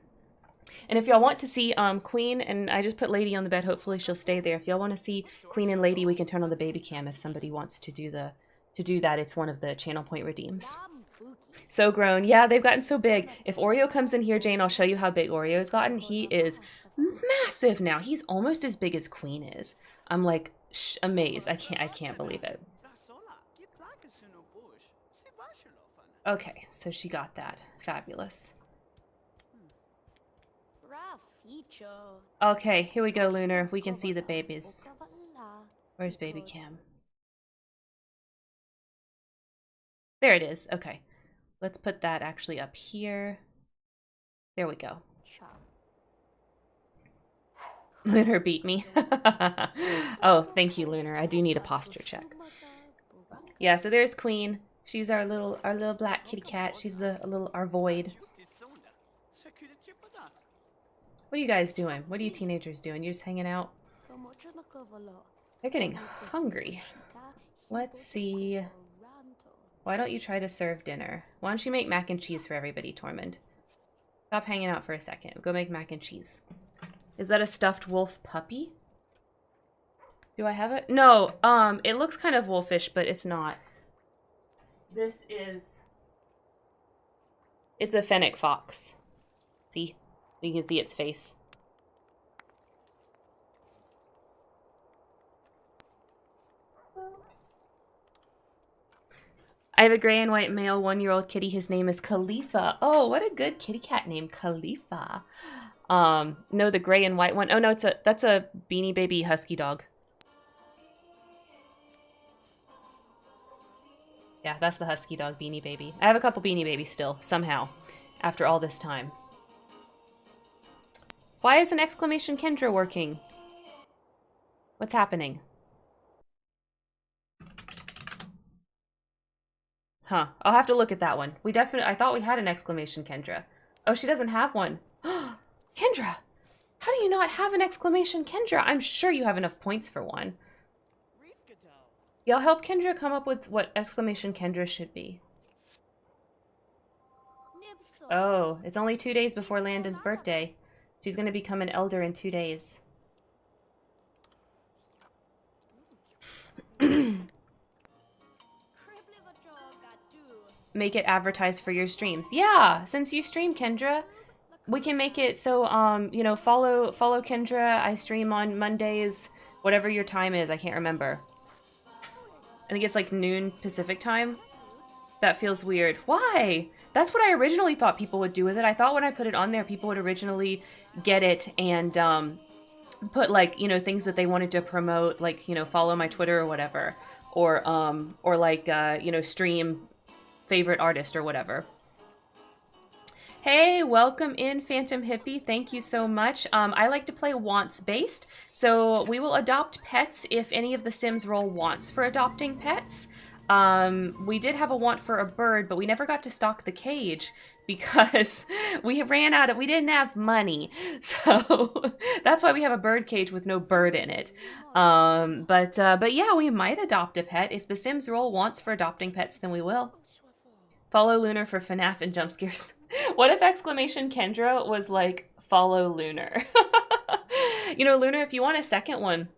[SPEAKER 1] And if y'all want to see Queen, and I just put Lady on the bed, hopefully she'll stay there. If y'all want to see Queen and Lady, we can turn on the baby cam if somebody wants to do that. It's one of the channel point redeems. So grown. Yeah, they've gotten so big. If Oreo comes in here, Jane, I'll show you how big Oreo's gotten. He is massive now. He's almost as big as Queen is. I'm like amazed. I can't believe it. Okay, so she got that. Fabulous. Okay, here we go, Lunar. We can see the babies. Where's baby cam? There it is. Okay. Let's put that actually up here. There we go. Lunar beat me. Oh, thank you, Lunar. I do need a posture check. Yeah, so there's Queen. She's our little black kitty cat. She's our void. What are you guys doing? What are you teenagers doing? You're just hanging out? They're getting hungry. Let's see. Why don't you try to serve dinner? Why don't you make mac and cheese for everybody, Tormund? Stop hanging out for a second. Go make mac and cheese. Is that a stuffed wolf puppy? Do I have it? No, it looks kind of wolfish, but it's not. It's a fennec fox. See? You can see its face. I have a gray and white male 1-year-old kitty. His name is Khalifa. Oh, what a good kitty cat name, Khalifa. No, the gray and white one. Oh no, that's a Beanie Baby husky dog. Yeah, that's the husky dog, Beanie Baby. I have a couple Beanie Babies still, somehow, after all this time. Why isn't exclamation Kendra working? What's happening? Huh. I'll have to look at that one. I thought we had an exclamation Kendra. Oh, she doesn't have one. Kendra! How do you not have an exclamation Kendra? I'm sure you have enough points for one. Y'all help Kendra come up with what exclamation Kendra should be. Oh, it's only 2 days before Landon's birthday. She's gonna become an elder in 2 days. Make it advertise for your streams. Yeah, since you stream, Kendra, we can make it so, you know, follow Kendra. I stream on Mondays, whatever your time is. I can't remember. I think it's like noon Pacific time. That feels weird. Why? That's what I originally thought people would do with it. I thought when I put it on there, people would originally get it and put like, you know, things that they wanted to promote, like, you know, follow my Twitter or whatever, or like, you know, stream favorite artist or whatever. Hey, welcome in, Phantom Hippie. Thank you so much. I like to play wants based, so we will adopt pets if any of the Sims roll wants for adopting pets. We did have a want for a bird, but we never got to stock the cage because we didn't have money. So that's why we have a bird cage with no bird in it. But yeah, we might adopt a pet. If the Sims roll wants for adopting pets, then we will. Follow Lunar for FNAF and jump scares. What if exclamation Kendra was like follow Lunar? You know, Lunar, if you want a second one,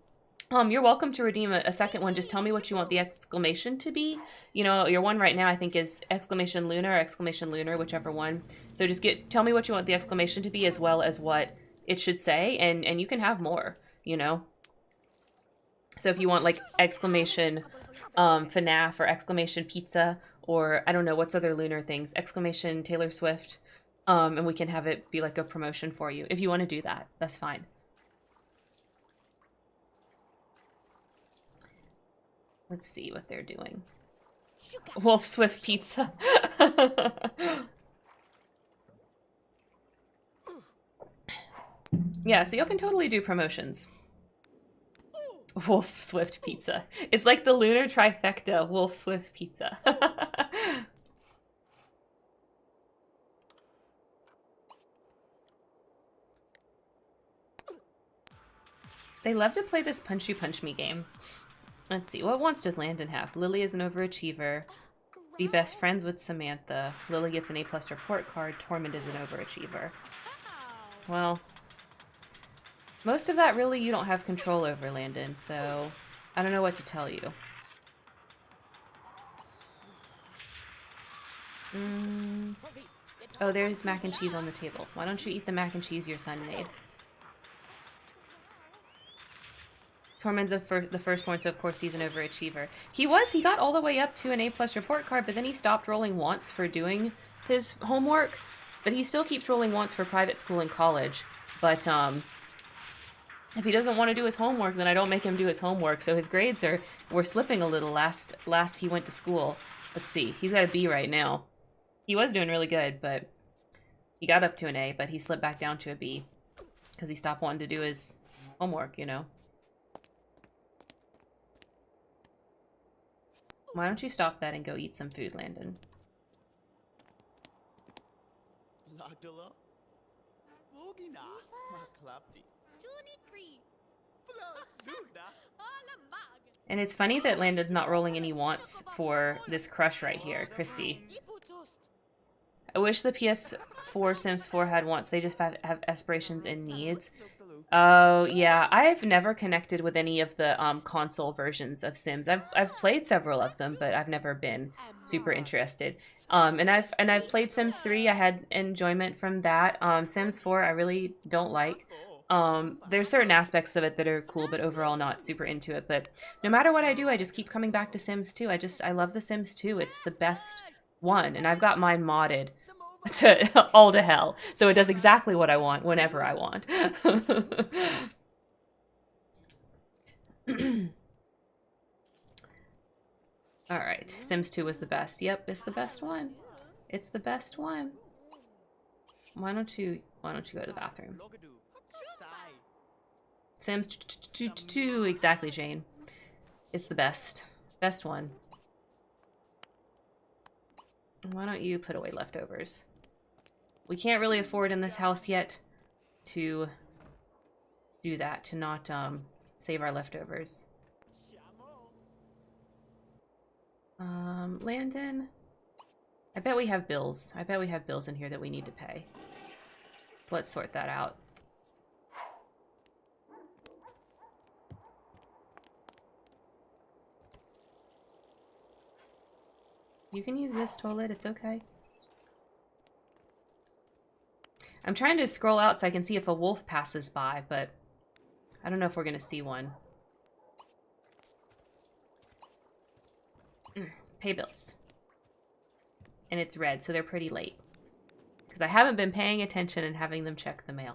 [SPEAKER 1] you're welcome to redeem a second one. Just tell me what you want the exclamation to be. You know, your one right now I think is exclamation Lunar or exclamation Lunar, whichever one. So just tell me what you want the exclamation to be as well as what it should say, and you can have more, you know. So if you want like exclamation FNAF or exclamation pizza, or I don't know, what's other Lunar things, exclamation Taylor Swift, and we can have it be like a promotion for you. If you want to do that, that's fine. Let's see what they're doing. Wolf Swift Pizza. Yeah, so you can totally do promotions. Wolf Swift Pizza. It's like the Lunar trifecta, Wolf Swift Pizza. They love to play this Punch You Punch Me game. Let's see, what wants does Landon have? Lily is an overachiever. Be best friends with Samantha. Lily gets an A+ report card. Tormund is an overachiever. Well, most of that really you don't have control over, Landon, so I don't know what to tell you. Oh, there's mac and cheese on the table. Why don't you eat the mac and cheese your son made? Tormund's the firstborn, so of course he's an overachiever. He got all the way up to an A+ report card, but then he stopped rolling wants for doing his homework. But he still keeps rolling wants for private school and college. But, if he doesn't want to do his homework, then I don't make him do his homework. So his grades were slipping a little last he went to school. Let's see, he's got a B right now. He was doing really good, but he got up to an A, but he slipped back down to a B. Because he stopped wanting to do his homework, you know. Why don't you stop that and go eat some food, Landon? And it's funny that Landon's not rolling any wants for this crush right here, Christy. I wish the PS4 Sims 4 had wants. They just have aspirations and needs. Oh, yeah. I've never connected with any of the console versions of Sims. I've played several of them, but I've never been super interested. And I've played Sims 3. I had enjoyment from that. Sims 4 I really don't like. There's certain aspects of it that are cool, but overall not super into it. But no matter what I do, I just keep coming back to Sims 2. I love the Sims 2. It's the best one, and I've got mine modded to all to hell, so it does exactly what I want whenever I want. All right, Sims 2 was the best. Yep, it's the best one. It's the best one. Why don't you go to the bathroom? Sims 2, exactly, Jane. It's the best one. Why don't you put away leftovers? We can't really afford in this house yet to do that, to not save our leftovers. Landon, I bet we have bills. I bet we have bills in here that we need to pay. So let's sort that out. You can use this toilet, it's okay. I'm trying to scroll out so I can see if a wolf passes by, but I don't know if we're gonna see one. Pay bills. And it's red, so they're pretty late. Because I haven't been paying attention and having them check the mail.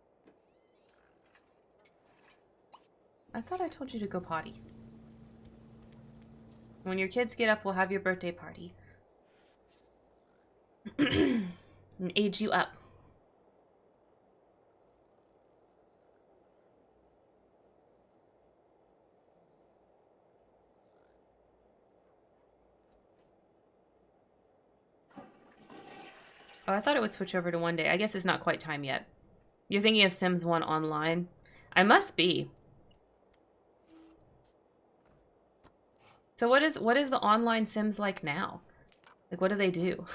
[SPEAKER 1] I thought I told you to go potty. When your kids get up, we'll have your birthday party. And age you up. Oh, I thought it would switch over to one day. I guess it's not quite time yet. You're thinking of Sims 1 online? I must be. So what is the online Sims like now? Like, what do they do?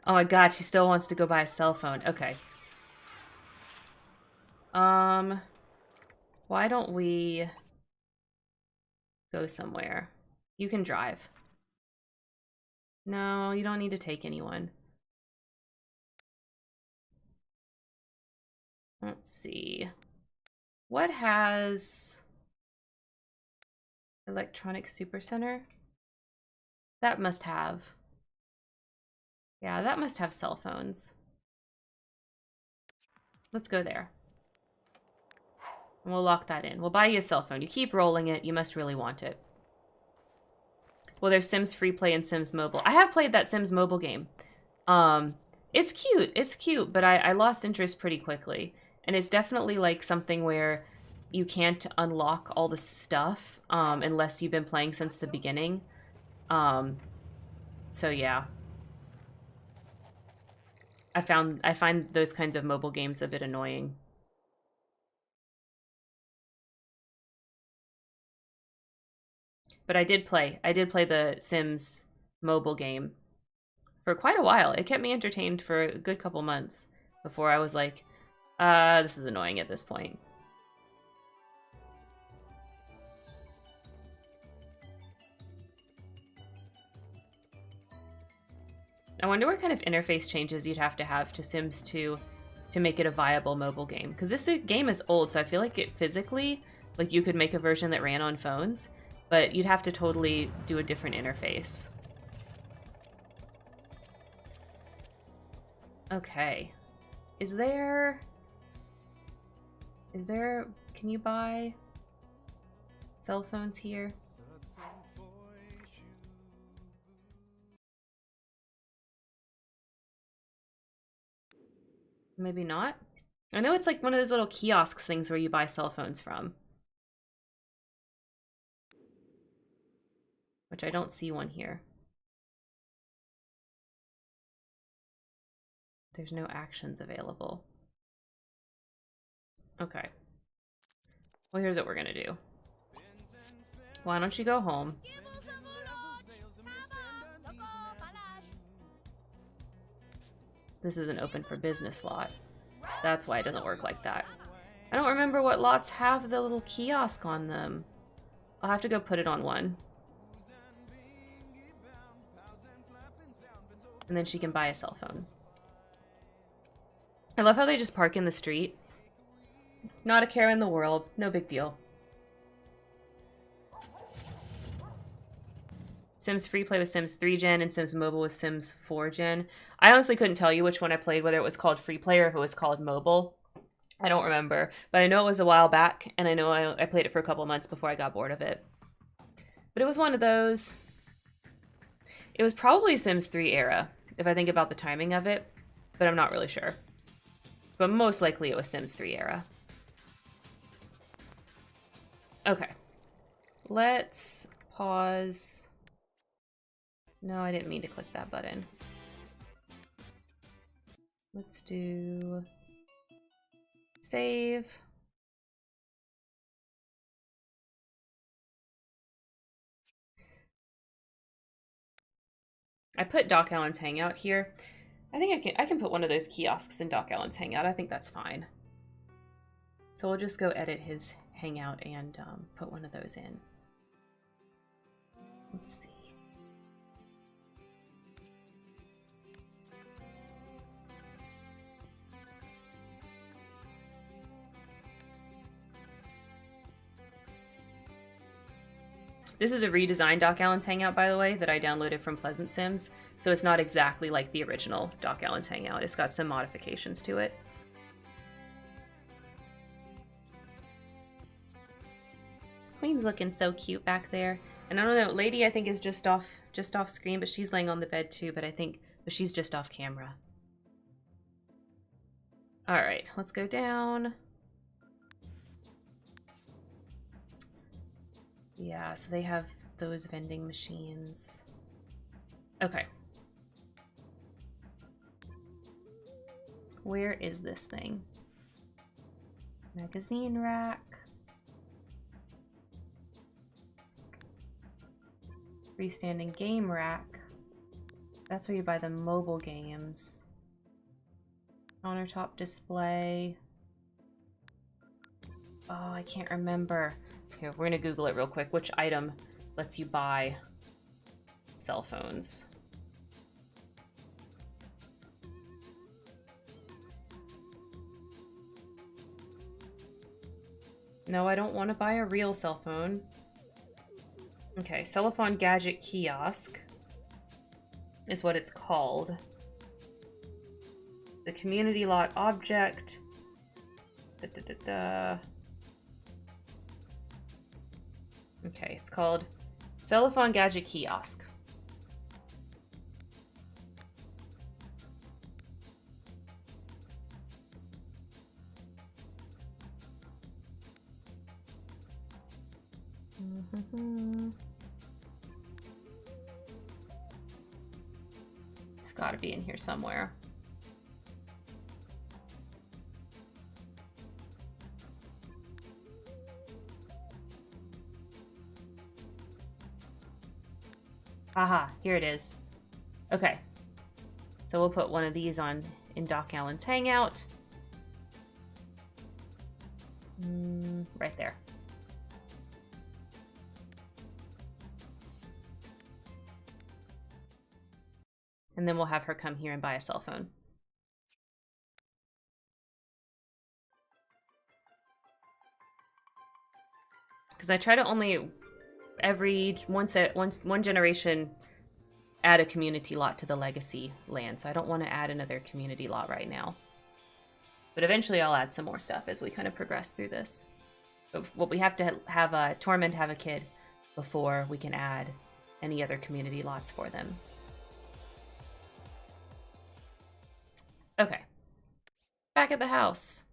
[SPEAKER 1] Oh my god, she still wants to go buy a cell phone. Okay. Why don't we go somewhere? You can drive. No, you don't need to take anyone. Let's see. What has Electronic Supercenter? That must have. Yeah, that must have cell phones. Let's go there. And we'll lock that in. We'll buy you a cell phone. You keep rolling it. You must really want it. Well, there's Sims Free Play and Sims Mobile. I have played that Sims Mobile game. It's cute. It's cute, but I lost interest pretty quickly. And it's definitely like something where you can't unlock all the stuff unless you've been playing since the beginning. So yeah. I find those kinds of mobile games a bit annoying. But I did play the Sims mobile game for quite a while. It kept me entertained for a good couple months before I was like, this is annoying at this point. I wonder what kind of interface changes you'd have to Sims 2 to make it a viable mobile game. Because this game is old, so I feel like it physically, like you could make a version that ran on phones, but you'd have to totally do a different interface. Okay. Can you buy cell phones here? Maybe not. I know it's like one of those little kiosks things where you buy cell phones from. Which I don't see one here. There's no actions available. Okay. Well, here's what we're gonna do. Why don't you go home? This is an open for business lot. That's why it doesn't work like that. I don't remember what lots have the little kiosk on them. I'll have to go put it on one. And then she can buy a cell phone. I love how they just park in the street. Not a care in the world. No big deal. Sims Free Play with Sims 3 Gen and Sims Mobile with Sims 4 Gen. I honestly couldn't tell you which one I played, whether it was called Free Play or if it was called Mobile. I don't remember. But I know it was a while back, and I know I played it for a couple months before I got bored of it. But it was one of those... It was probably Sims 3 era, if I think about the timing of it, but I'm not really sure. But most likely it was Sims 3 era. Okay. Let's pause. No, I didn't mean to click that button. Let's do save. I put Doc Allen's Hangout here. I think I can put one of those kiosks in Doc Allen's Hangout. I think that's fine. So we'll just go edit his Hangout and put one of those in. Let's see. This is a redesigned Doc Allen's Hangout, by the way, that I downloaded from Pleasant Sims. So it's not exactly like the original Doc Allen's Hangout. It's got some modifications to it. Queen's looking so cute back there. And I don't know, Lady I think is just off screen, but she's laying on the bed too, but she's just off camera. Alright, let's go down. Yeah, so they have those vending machines. Okay. Where is this thing? Magazine rack. Freestanding game rack. That's where you buy the mobile games. Countertop display. Oh, I can't remember. Here, we're gonna Google it real quick. Which item lets you buy cell phones? No, I don't want to buy a real cell phone. Okay, Cellophane Gadget Kiosk is what it's called. The community lot object. Okay, it's called Cellophane Gadget Kiosk. It's gotta be in here somewhere. Aha, here it is. Okay. So we'll put one of these on in Doc Allen's Hangout. Right there. And then we'll have her come here and buy a cell phone. Because I try to only one generation add a community lot to the legacy land, so I don't want to add another community lot right now. But eventually I'll add some more stuff as we kind of progress through this. But we have to have Tormund have a kid before we can add any other community lots for them. Okay. Back at the house.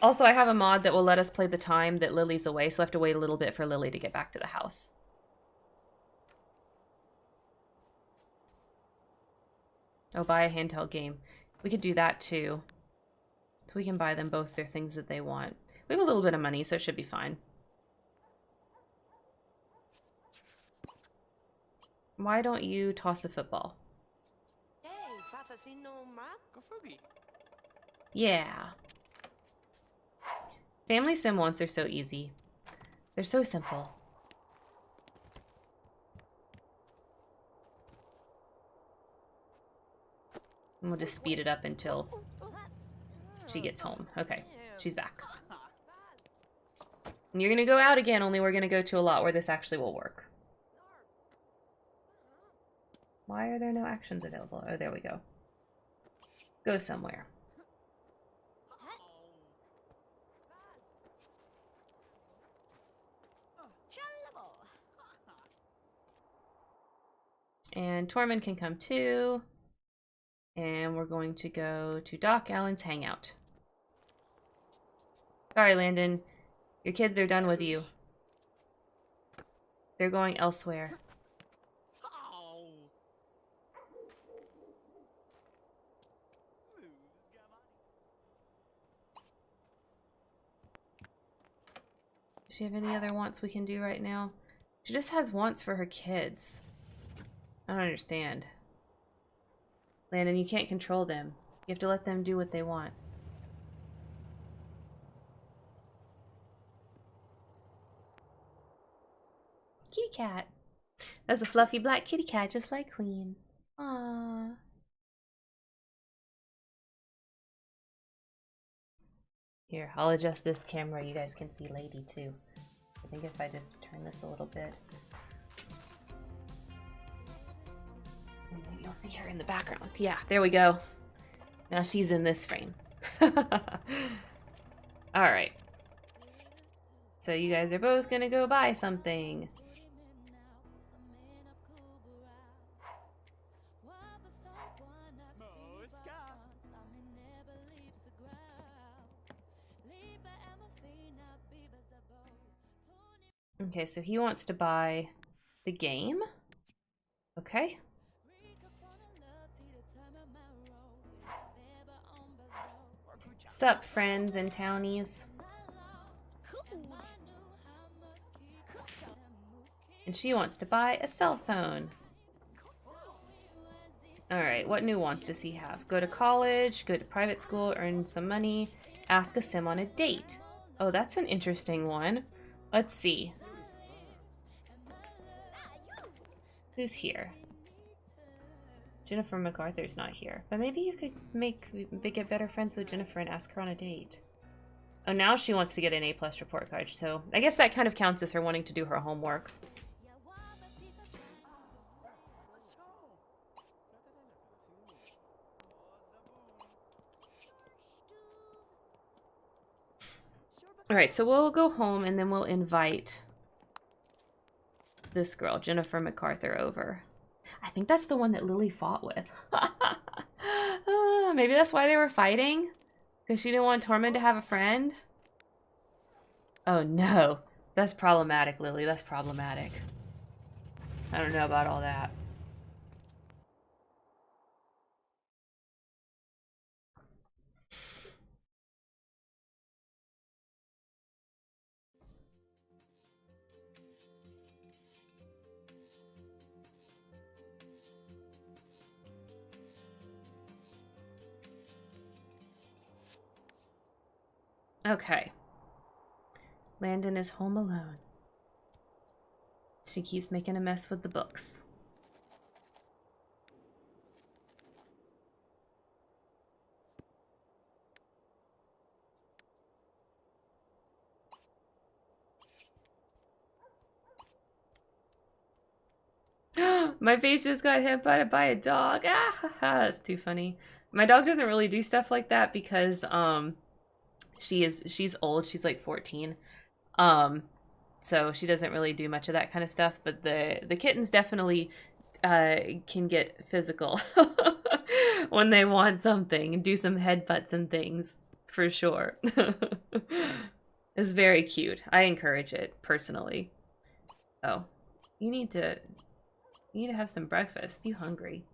[SPEAKER 1] Also, I have a mod that will let us play the time that Lily's away, so I have to wait a little bit for Lily to get back to the house. Oh, buy a handheld game. We could do that too. So we can buy them both their things that they want. We have a little bit of money, so it should be fine. Why don't you toss a football? Yeah. Family sim ones are so easy. They're so simple. And we'll just speed it up until she gets home. Okay, she's back. And you're gonna go out again, only we're gonna go to a lot where this actually will work. Why are there no actions available? Oh, there we go. Go somewhere. And Tormund can come too. And we're going to go to Doc Allen's Hangout. Sorry, Landon. Your kids are done with you. They're going elsewhere. Does she have any other wants we can do right now? She just has wants for her kids. I don't understand. Landon, you can't control them. You have to let them do what they want. Kitty cat. That's a fluffy black kitty cat, just like Queen. Aww. Here, I'll adjust this camera. You guys can see Lady too. I think if I just turn this a little bit. And then you'll see her in the background. Yeah, there we go. Now she's in this frame. Alright. So you guys are both gonna go buy something. Okay, so he wants to buy the game. Okay. Sup, friends and townies. And she wants to buy a cell phone. Alright, what new wants does he have? Go to college, go to private school, earn some money, ask a sim on a date. Oh, that's an interesting one. Let's see. Who's here? Jennifer MacArthur's not here. But maybe you could get better friends with Jennifer and ask her on a date. Oh, now she wants to get an A+ report card, so I guess that kind of counts as her wanting to do her homework. Alright, so we'll go home and then we'll invite this girl, Jennifer MacArthur, over. I think that's the one that Lily fought with. Maybe that's why they were fighting? Because she didn't want Tormund to have a friend? Oh no. That's problematic, Lily. That's problematic. I don't know about all that. Okay. Landon is home alone. She keeps making a mess with the books. My face just got hit by a dog. Ah, that's too funny. My dog doesn't really do stuff like that because she's old. She's like 14. So she doesn't really do much of that kind of stuff, but the kittens definitely can get physical when they want something and do some headbutts and things for sure. It's very cute. I encourage it personally. Oh, you need to have some breakfast. You hungry?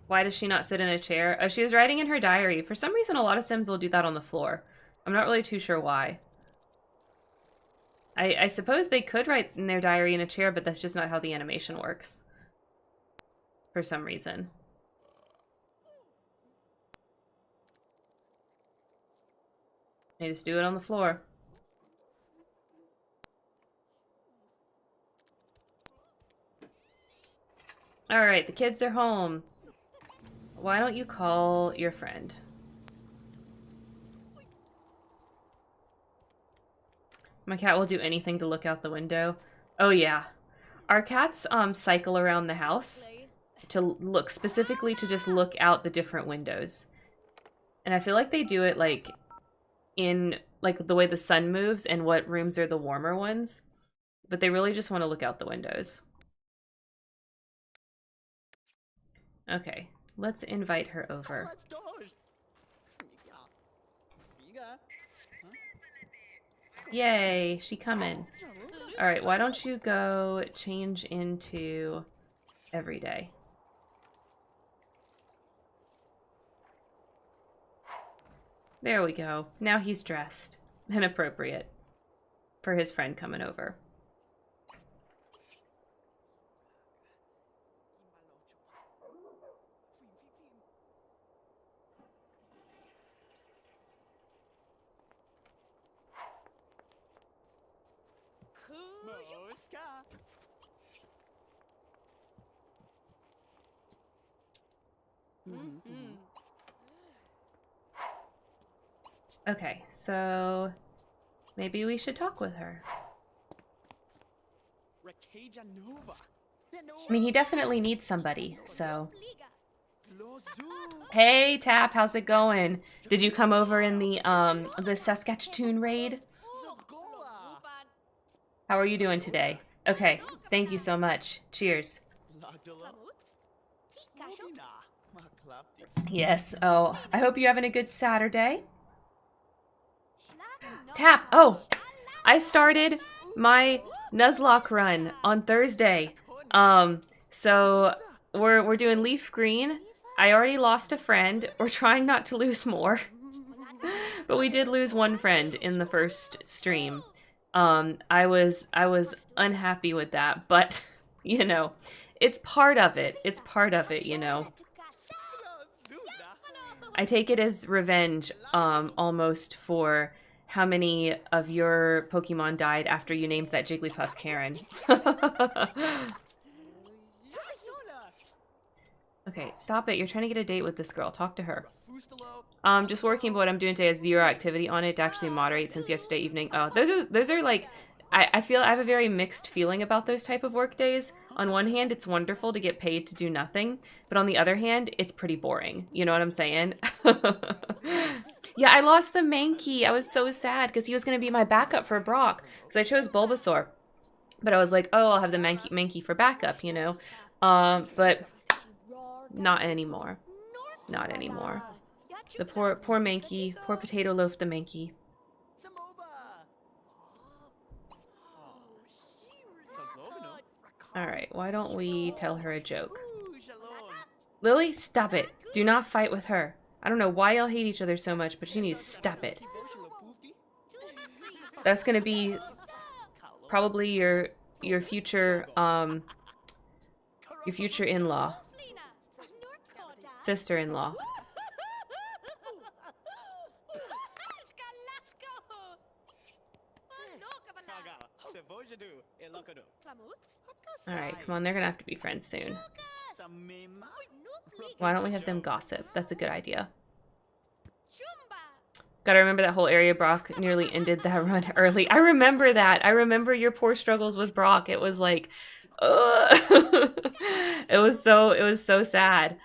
[SPEAKER 1] Why does she not sit in a chair? Oh, she was writing in her diary. For some reason, a lot of Sims will do that on the floor. I'm not really too sure why. I suppose they could write in their diary in a chair, but that's just not how the animation works. For some reason. They just do it on the floor. Alright, the kids are home. Why don't you call your friend? My cat will do anything to look out the window. Oh yeah. Our cats cycle around the house to look, specifically to just look out the different windows. And I feel like they do it like in like the way the sun moves and what rooms are the warmer ones. But they really just want to look out the windows. Okay, let's invite her over. Yay, she coming. Alright, why don't you go change into everyday. There we go. Now he's dressed and appropriate for his friend coming over. Okay, so maybe we should talk with her. I mean, he definitely needs somebody, so. Hey, Tap, how's it going? Did you come over in the Saskatchewan raid? How are you doing today? Okay, thank you so much. Cheers. Yes, oh, I hope you're having a good Saturday. Tap, oh, I started my Nuzlocke run on Thursday. So we're doing Leaf Green. I already lost a friend. We're trying not to lose more. But we did lose one friend in the first stream. I was unhappy with that, but you know, it's part of it. It's part of it, you know. I take it as revenge, almost for how many of your Pokemon died after you named that Jigglypuff Karen. Okay, stop it. You're trying to get a date with this girl. Talk to her. Just working, but what I'm doing today has 0 activity on it to actually moderate since yesterday evening. Oh, those are like, I feel I have a very mixed feeling about those type of work days. On one hand, it's wonderful to get paid to do nothing, but on the other hand, it's pretty boring. You know what I'm saying? Yeah, I lost the Mankey. I was so sad because he was going to be my backup for Brock because I chose Bulbasaur. But I was like, oh, I'll have the Mankey for backup, you know? But not anymore. Not anymore. The poor Mankey, poor potato loaf the Mankey. Alright, why don't we tell her a joke? Lily, stop it. Do not fight with her. I don't know why y'all hate each other so much, but you need to stop it. That's gonna be probably your future in-law. Sister-in-law. Alright, come on, they're gonna have to be friends soon. Why don't we have them gossip? That's a good idea. Gotta remember that whole area Brock nearly ended that run early. I remember that. I remember your poor struggles with Brock. It was like, ugh. It was so sad.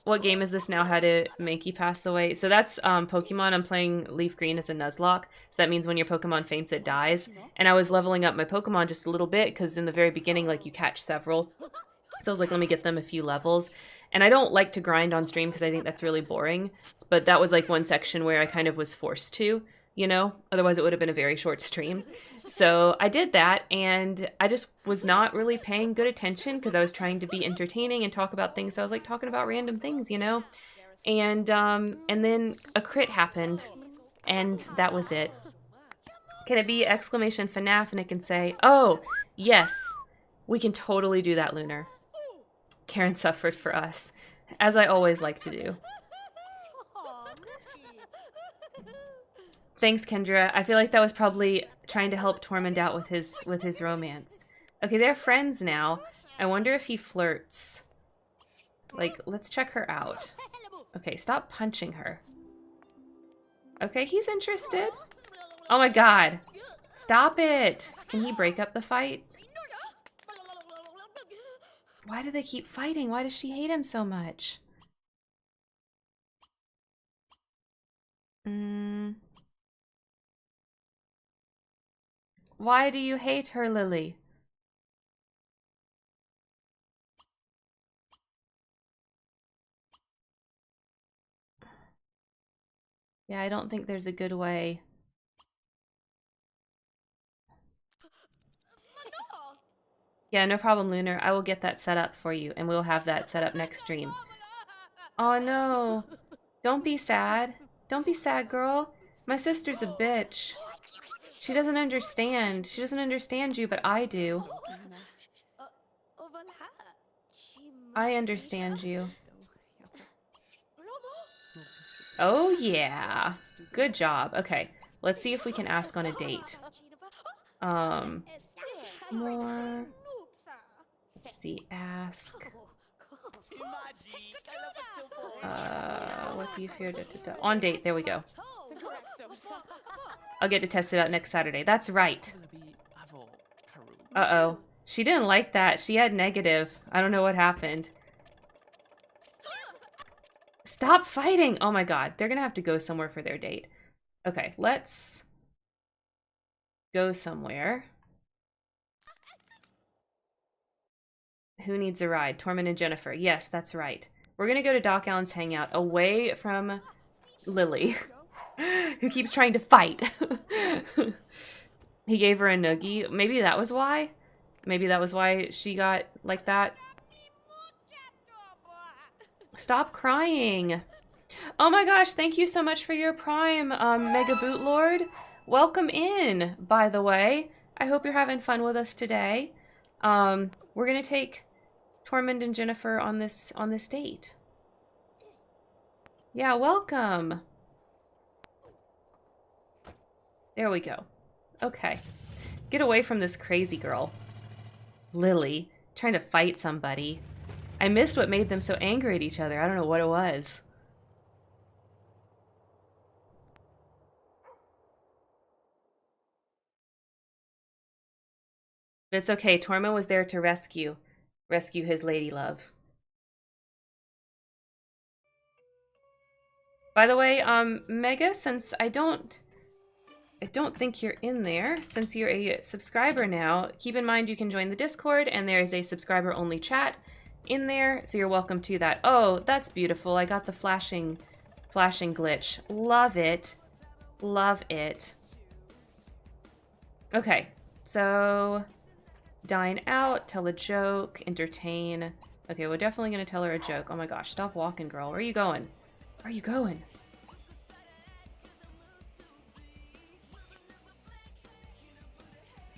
[SPEAKER 1] What game is this now? How did Mankey pass away? So that's Pokemon. I'm playing Leaf Green as a Nuzlocke. So that means when your Pokemon faints, it dies. And I was leveling up my Pokemon just a little bit because in the very beginning, like, you catch several. So I was like, let me get them a few levels. And I don't like to grind on stream because I think that's really boring. But that was like one section where I kind of was forced to, you know? Otherwise, it would have been a very short stream. So I did that, and I just was not really paying good attention because I was trying to be entertaining and talk about things. So I was like talking about random things, you know? And then a crit happened, and that was it. Can it be exclamation FNAF and it can say, oh, yes, we can totally do that, Lunar. Karen suffered for us, as I always like to do. Thanks, Kendra. I feel like that was probably trying to help Tormund out with his romance. Okay, they're friends now. I wonder if he flirts. Like, let's check her out. Okay, stop punching her. Okay, he's interested. Oh my god. Stop it! Can he break up the fight? Why do they keep fighting? Why does she hate him so much? Why do you hate her, Lily? Yeah, I don't think there's a good way. Yeah, no problem, Lunar. I will get that set up for you, and we'll have that set up next stream. Oh no. Don't be sad. Don't be sad, girl. My sister's a bitch. She doesn't understand. She doesn't understand you, but I do. I understand you. Oh yeah. Good job. Okay. Let's see if we can ask on a date. More. Let's see. Ask. What do you fear? On date. There we go. I'll get to test it out next Saturday. That's right. Uh-oh. She didn't like that. She had negative. I don't know what happened. Stop fighting! Oh my god, they're gonna have to go somewhere for their date. Okay, let's go somewhere. Who needs a ride? Tormund and Jennifer. Yes, that's right. We're gonna go to Doc Allen's hangout, away from Lily, who keeps trying to fight. He gave her a noogie. Maybe that was why? Maybe that was why she got like that. Stop crying. Oh my gosh, thank you so much for your Prime, Mega Bootlord. Welcome in, by the way. I hope you're having fun with us today. We're gonna take Tormund and Jennifer on this date. Yeah, welcome. There we go. Okay. Get away from this crazy girl. Lily, trying to fight somebody. I missed what made them so angry at each other. I don't know what it was. But it's okay. Tormund was there to rescue his lady love. By the way, Mega, since I don't think you're in there, since you're a subscriber now, keep in mind you can join the Discord, and there is a subscriber-only chat in there, so you're welcome to that. Oh, that's beautiful. I got the flashing glitch. Love it. Love it. Okay, so dine out, tell a joke, entertain. Okay, we're definitely gonna tell her a joke. Oh my gosh, stop walking, girl. Where are you going? Where are you going?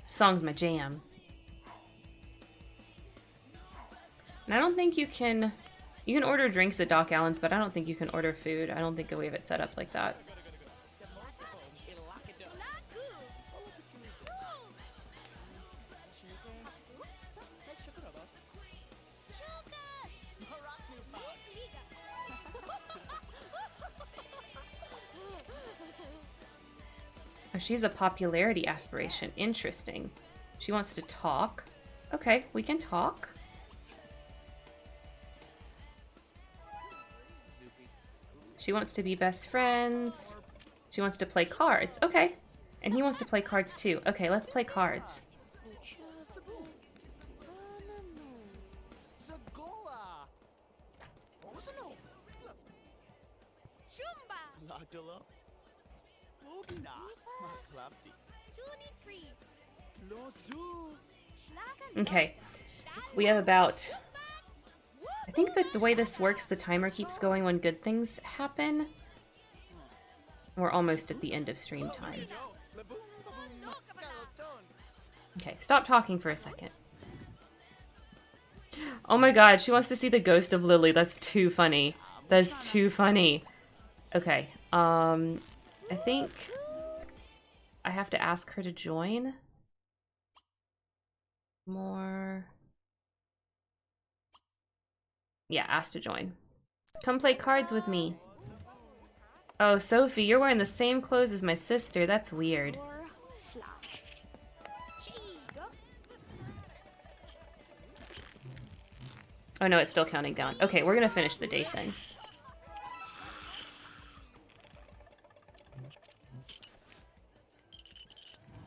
[SPEAKER 1] Song's my jam. And I don't think you can order drinks at Doc Allen's, but I don't think you can order food. I don't think we have it set up like that. Oh, she's a popularity aspiration. Interesting. She wants to talk. Okay, we can talk. She wants to be best friends. She wants to play cards. Okay. And he wants to play cards too. Okay, let's play cards. Okay. We have about... I think that the way this works, the timer keeps going when good things happen. We're almost at the end of stream time. Okay, stop talking for a second. Oh my god, she wants to see the ghost of Lily. That's too funny. That's too funny. Okay, I think I have to ask her to join. More... Yeah, ask to join. Come play cards with me. Oh, Sophie, you're wearing the same clothes as my sister. That's weird. Oh no, it's still counting down. Okay, we're gonna finish the date then.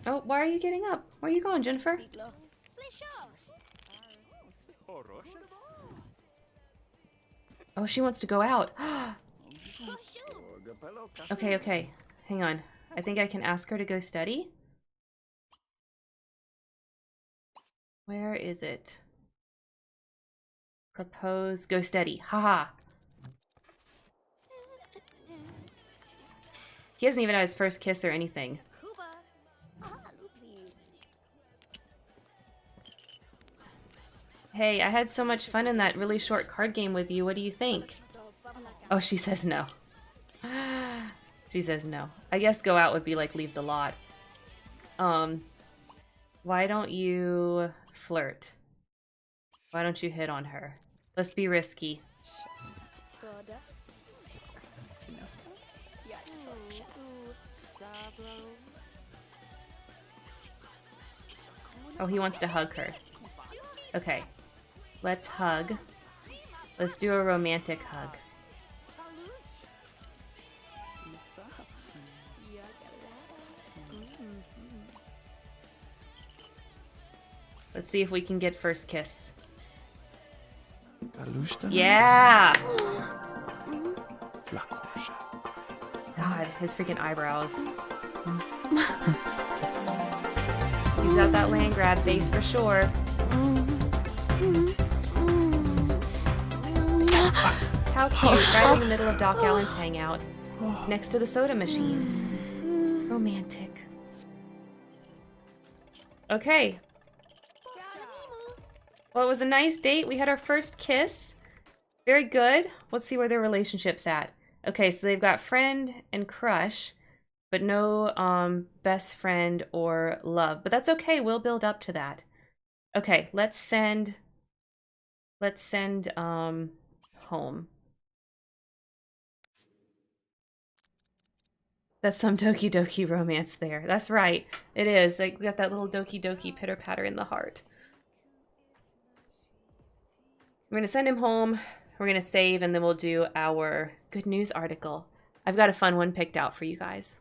[SPEAKER 1] Oh, why are you getting up? Where are you going, Jennifer? Oh, she wants to go out. Okay, okay. Hang on. I think I can ask her to go study. Where is it? Propose, go steady. Haha. He hasn't even had his first kiss or anything. Hey, I had so much fun in that really short card game with you. What do you think? Oh, she says no. She says no. I guess go out would be like leave the lot. Why don't you flirt? Why don't you hit on her? Let's be risky. Oh, he wants to hug her. Okay, let's hug. Let's do a romantic hug. Let's see if we can get first kiss. Yeah! God, his freaking eyebrows. He's got that land grab face for sure. How cute, right in the middle of Doc Allen's hangout, next to the soda machines. Romantic. Okay. Well, it was a nice date. We had our first kiss. Very good. Let's see where their relationship's at. Okay, so they've got friend and crush, but no best friend or love. But that's okay. We'll build up to that. Okay, let's send home. That's some Doki Doki romance there. That's right. It is. Like, we got that little Doki Doki pitter patter in the heart. We're going to send him home. We're going to save, and then we'll do our good news article. I've got a fun one picked out for you guys.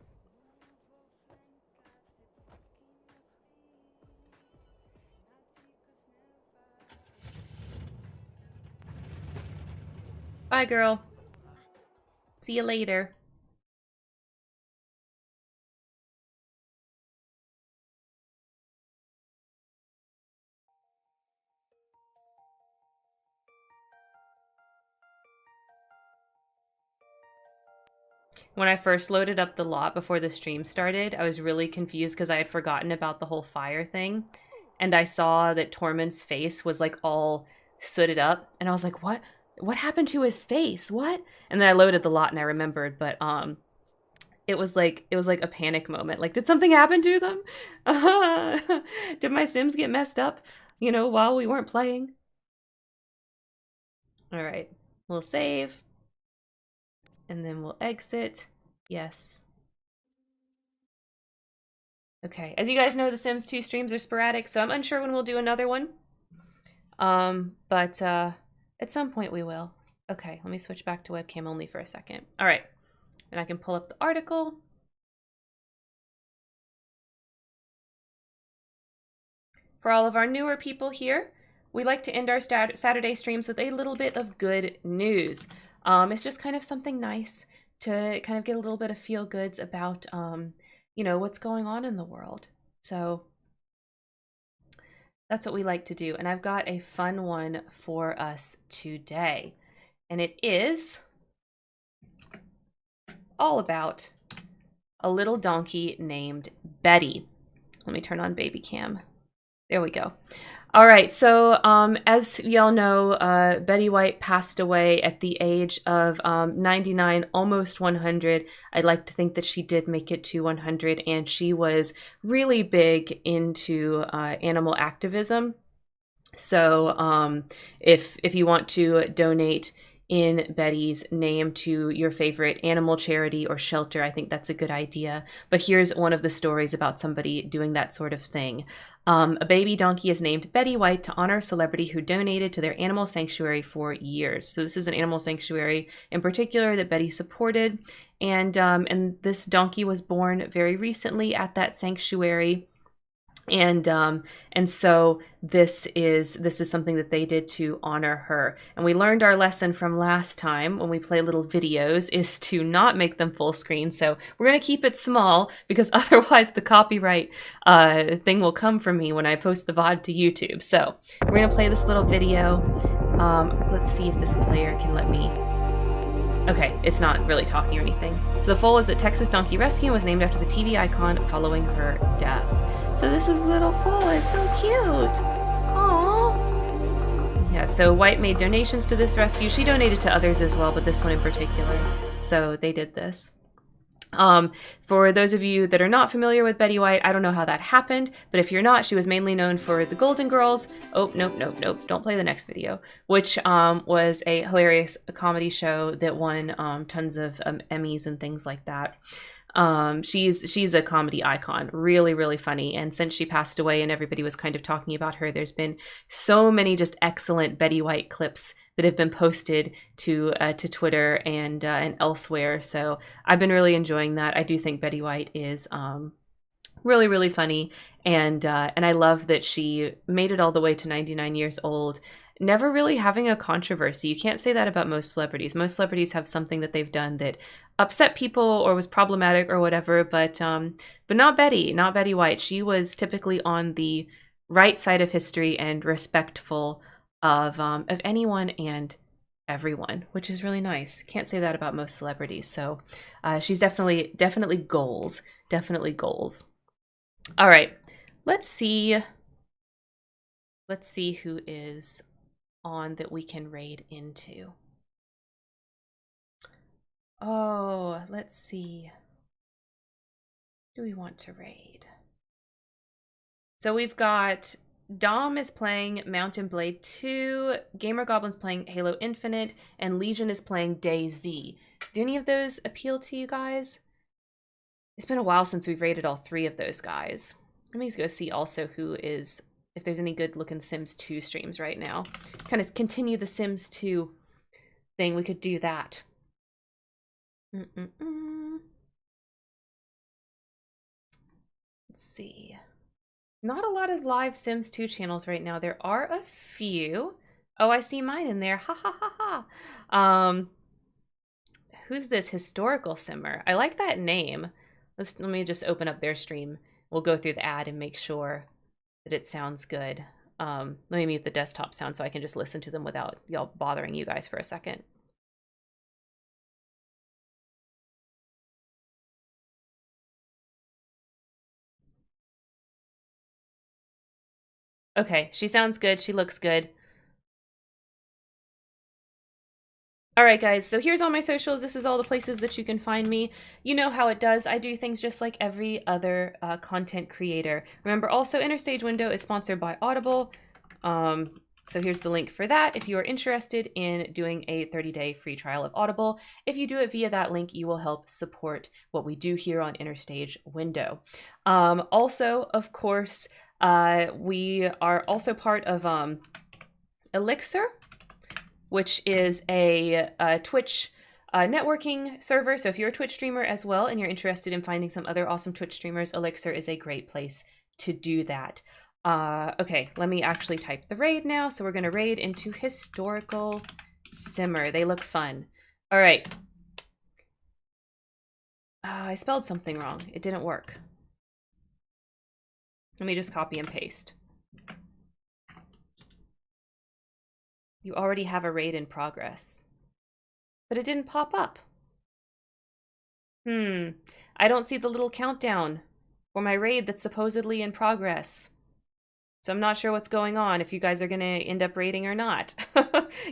[SPEAKER 1] Bye, girl. See you later. When I first loaded up the lot before the stream started, I was really confused because I had forgotten about the whole fire thing. And I saw that Tormund's face was like all sooted up. And I was like, what? What happened to his face? What? And then I loaded the lot and I remembered, but it was like a panic moment. Like, did something happen to them? Did my Sims get messed up, you know, while we weren't playing? All right, we'll save. And then we'll exit. Yes. Okay, as you guys know, the Sims 2 streams are sporadic, so I'm unsure when we'll do another one. But at some point we will. Okay, let me switch back to webcam only for a second. All right, and I can pull up the article. For all of our newer people here, we like to end our Saturday streams with a little bit of good news. It's just kind of something nice to kind of get a little bit of feel goods about, you know, what's going on in the world. So that's what we like to do. And I've got a fun one for us today. And it is all about a little donkey named Betty. Let me turn on baby cam. There we go. All right, so as y'all know, Betty White passed away at the age of 99, almost 100. I'd like to think that she did make it to 100, and she was really big into animal activism. So if you want to donate in Betty's name to your favorite animal charity or shelter, I think that's a good idea. But here's one of the stories about somebody doing that sort of thing. A baby donkey is named Betty White to honor a celebrity who donated to their animal sanctuary for years. So this is an animal sanctuary in particular that Betty supported. And this donkey was born very recently at that sanctuary. And so this is something that they did to honor her. And we learned our lesson from last time when we play little videos is to not make them full screen. So we're going to keep it small because otherwise the copyright thing will come from me when I post the VOD to YouTube. So we're going to play this little video. Let's see if this player can let me. Okay, it's not really talking or anything. So the foal is that Texas Donkey Rescue was named after the TV icon following her death. So this is little foal. It's so cute. Aww. Yeah, so White made donations to this rescue. She donated to others as well, but this one in particular. So they did this. For those of you that are not familiar with Betty White, I don't know how that happened, but if you're not, she was mainly known for The Golden Girls. Oh, nope, don't play the next video, which was a hilarious comedy show that won tons of Emmys and things like that. She's a comedy icon, really, really funny. And since she passed away and everybody was kind of talking about her, there's been so many just excellent Betty White clips that have been posted to Twitter and elsewhere. So I've been really enjoying that. I do think Betty White is really, really funny, and I love that she made it all the way to 99 years old, never really having a controversy. You can't say that about most celebrities. Most celebrities have something that they've done that upset people or was problematic or whatever, but not Betty, not Betty White. She was typically on the right side of history and respectful of anyone and everyone, which is really nice. Can't say that about most celebrities. So she's definitely goals, definitely goals. All right, let's see who is on that we can raid into. Oh, let's see. Who do we want to raid? So we've got Dom is playing Mountain Blade 2, Gamer Goblin's playing Halo Infinite, and Legion is playing DayZ. Do any of those appeal to you guys? It's been a while since we've rated all three of those guys. Let me go see also who is, if there's any good looking Sims 2 streams right now. Kind of continue the Sims 2 thing, we could do that. Let's see. Not a lot of live Sims 2 channels right now. There are a few. Oh, I see mine in there. Ha ha ha ha. Who's this historical simmer? I like that name. Let me just open up their stream. We'll go through the ad and make sure that it sounds good. Let me mute the desktop sound so I can just listen to them without y'all bothering you guys for a second. Okay, she sounds good. She looks good. All right, guys, so here's all my socials. This is all the places that you can find me. You know how it does. I do things just like every other content creator. Remember, also, Interstage Window is sponsored by Audible. So here's the link for that if you are interested in doing a 30-day free trial of Audible. If you do it via that link, you will help support what we do here on Interstage Window. Also, of course, we are also part of Elixir, which is a Twitch networking server. So if you're a Twitch streamer as well and you're interested in finding some other awesome Twitch streamers, Elixir is a great place to do that. Okay, let me actually type the raid now. So we're going to raid into Historical Simmer. They look fun. All right. I spelled something wrong. It didn't work. Let me just copy and paste. You already have a raid in progress. But it didn't pop up. I don't see the little countdown for my raid that's supposedly in progress. So I'm not sure what's going on, if you guys are going to end up raiding or not.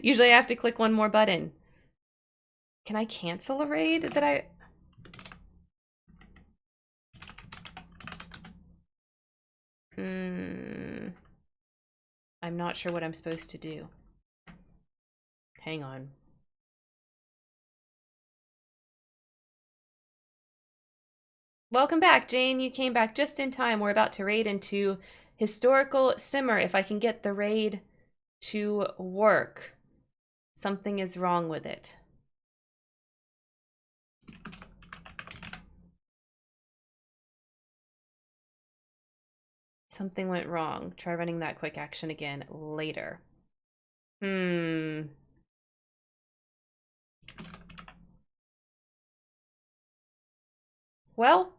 [SPEAKER 1] Usually I have to click one more button. Can I cancel a raid that I... I'm not sure what I'm supposed to do. Hang on. Welcome back, Jane. You came back just in time. We're about to raid into Historical Simmer. If I can get the raid to work. Something is wrong with it. Something went wrong. Try running that quick action again later. Well,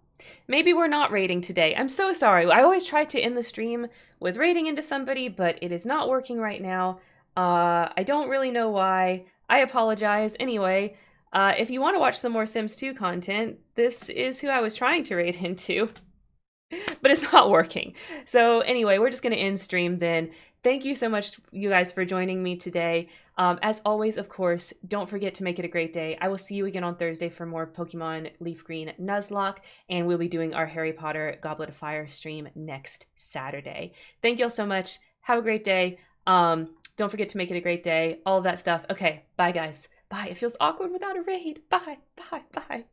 [SPEAKER 1] maybe we're not raiding today. I'm so sorry. I always try to end the stream with raiding into somebody, but it is not working right now. I don't really know why. I apologize. Anyway, if you want to watch some more Sims 2 content, this is who I was trying to raid into. But it's not working. So anyway, we're just going to end stream then. Thank you so much, you guys, for joining me today. As always, of course, don't forget to make it a great day. I will see you again on Thursday for more Pokemon Leaf Green Nuzlocke, and we'll be doing our Harry Potter Goblet of Fire stream next Saturday. Thank you all so much. Have a great day. Don't forget to make it a great day. All of that stuff. Okay, bye, guys. Bye. It feels awkward without a raid. Bye, bye, bye.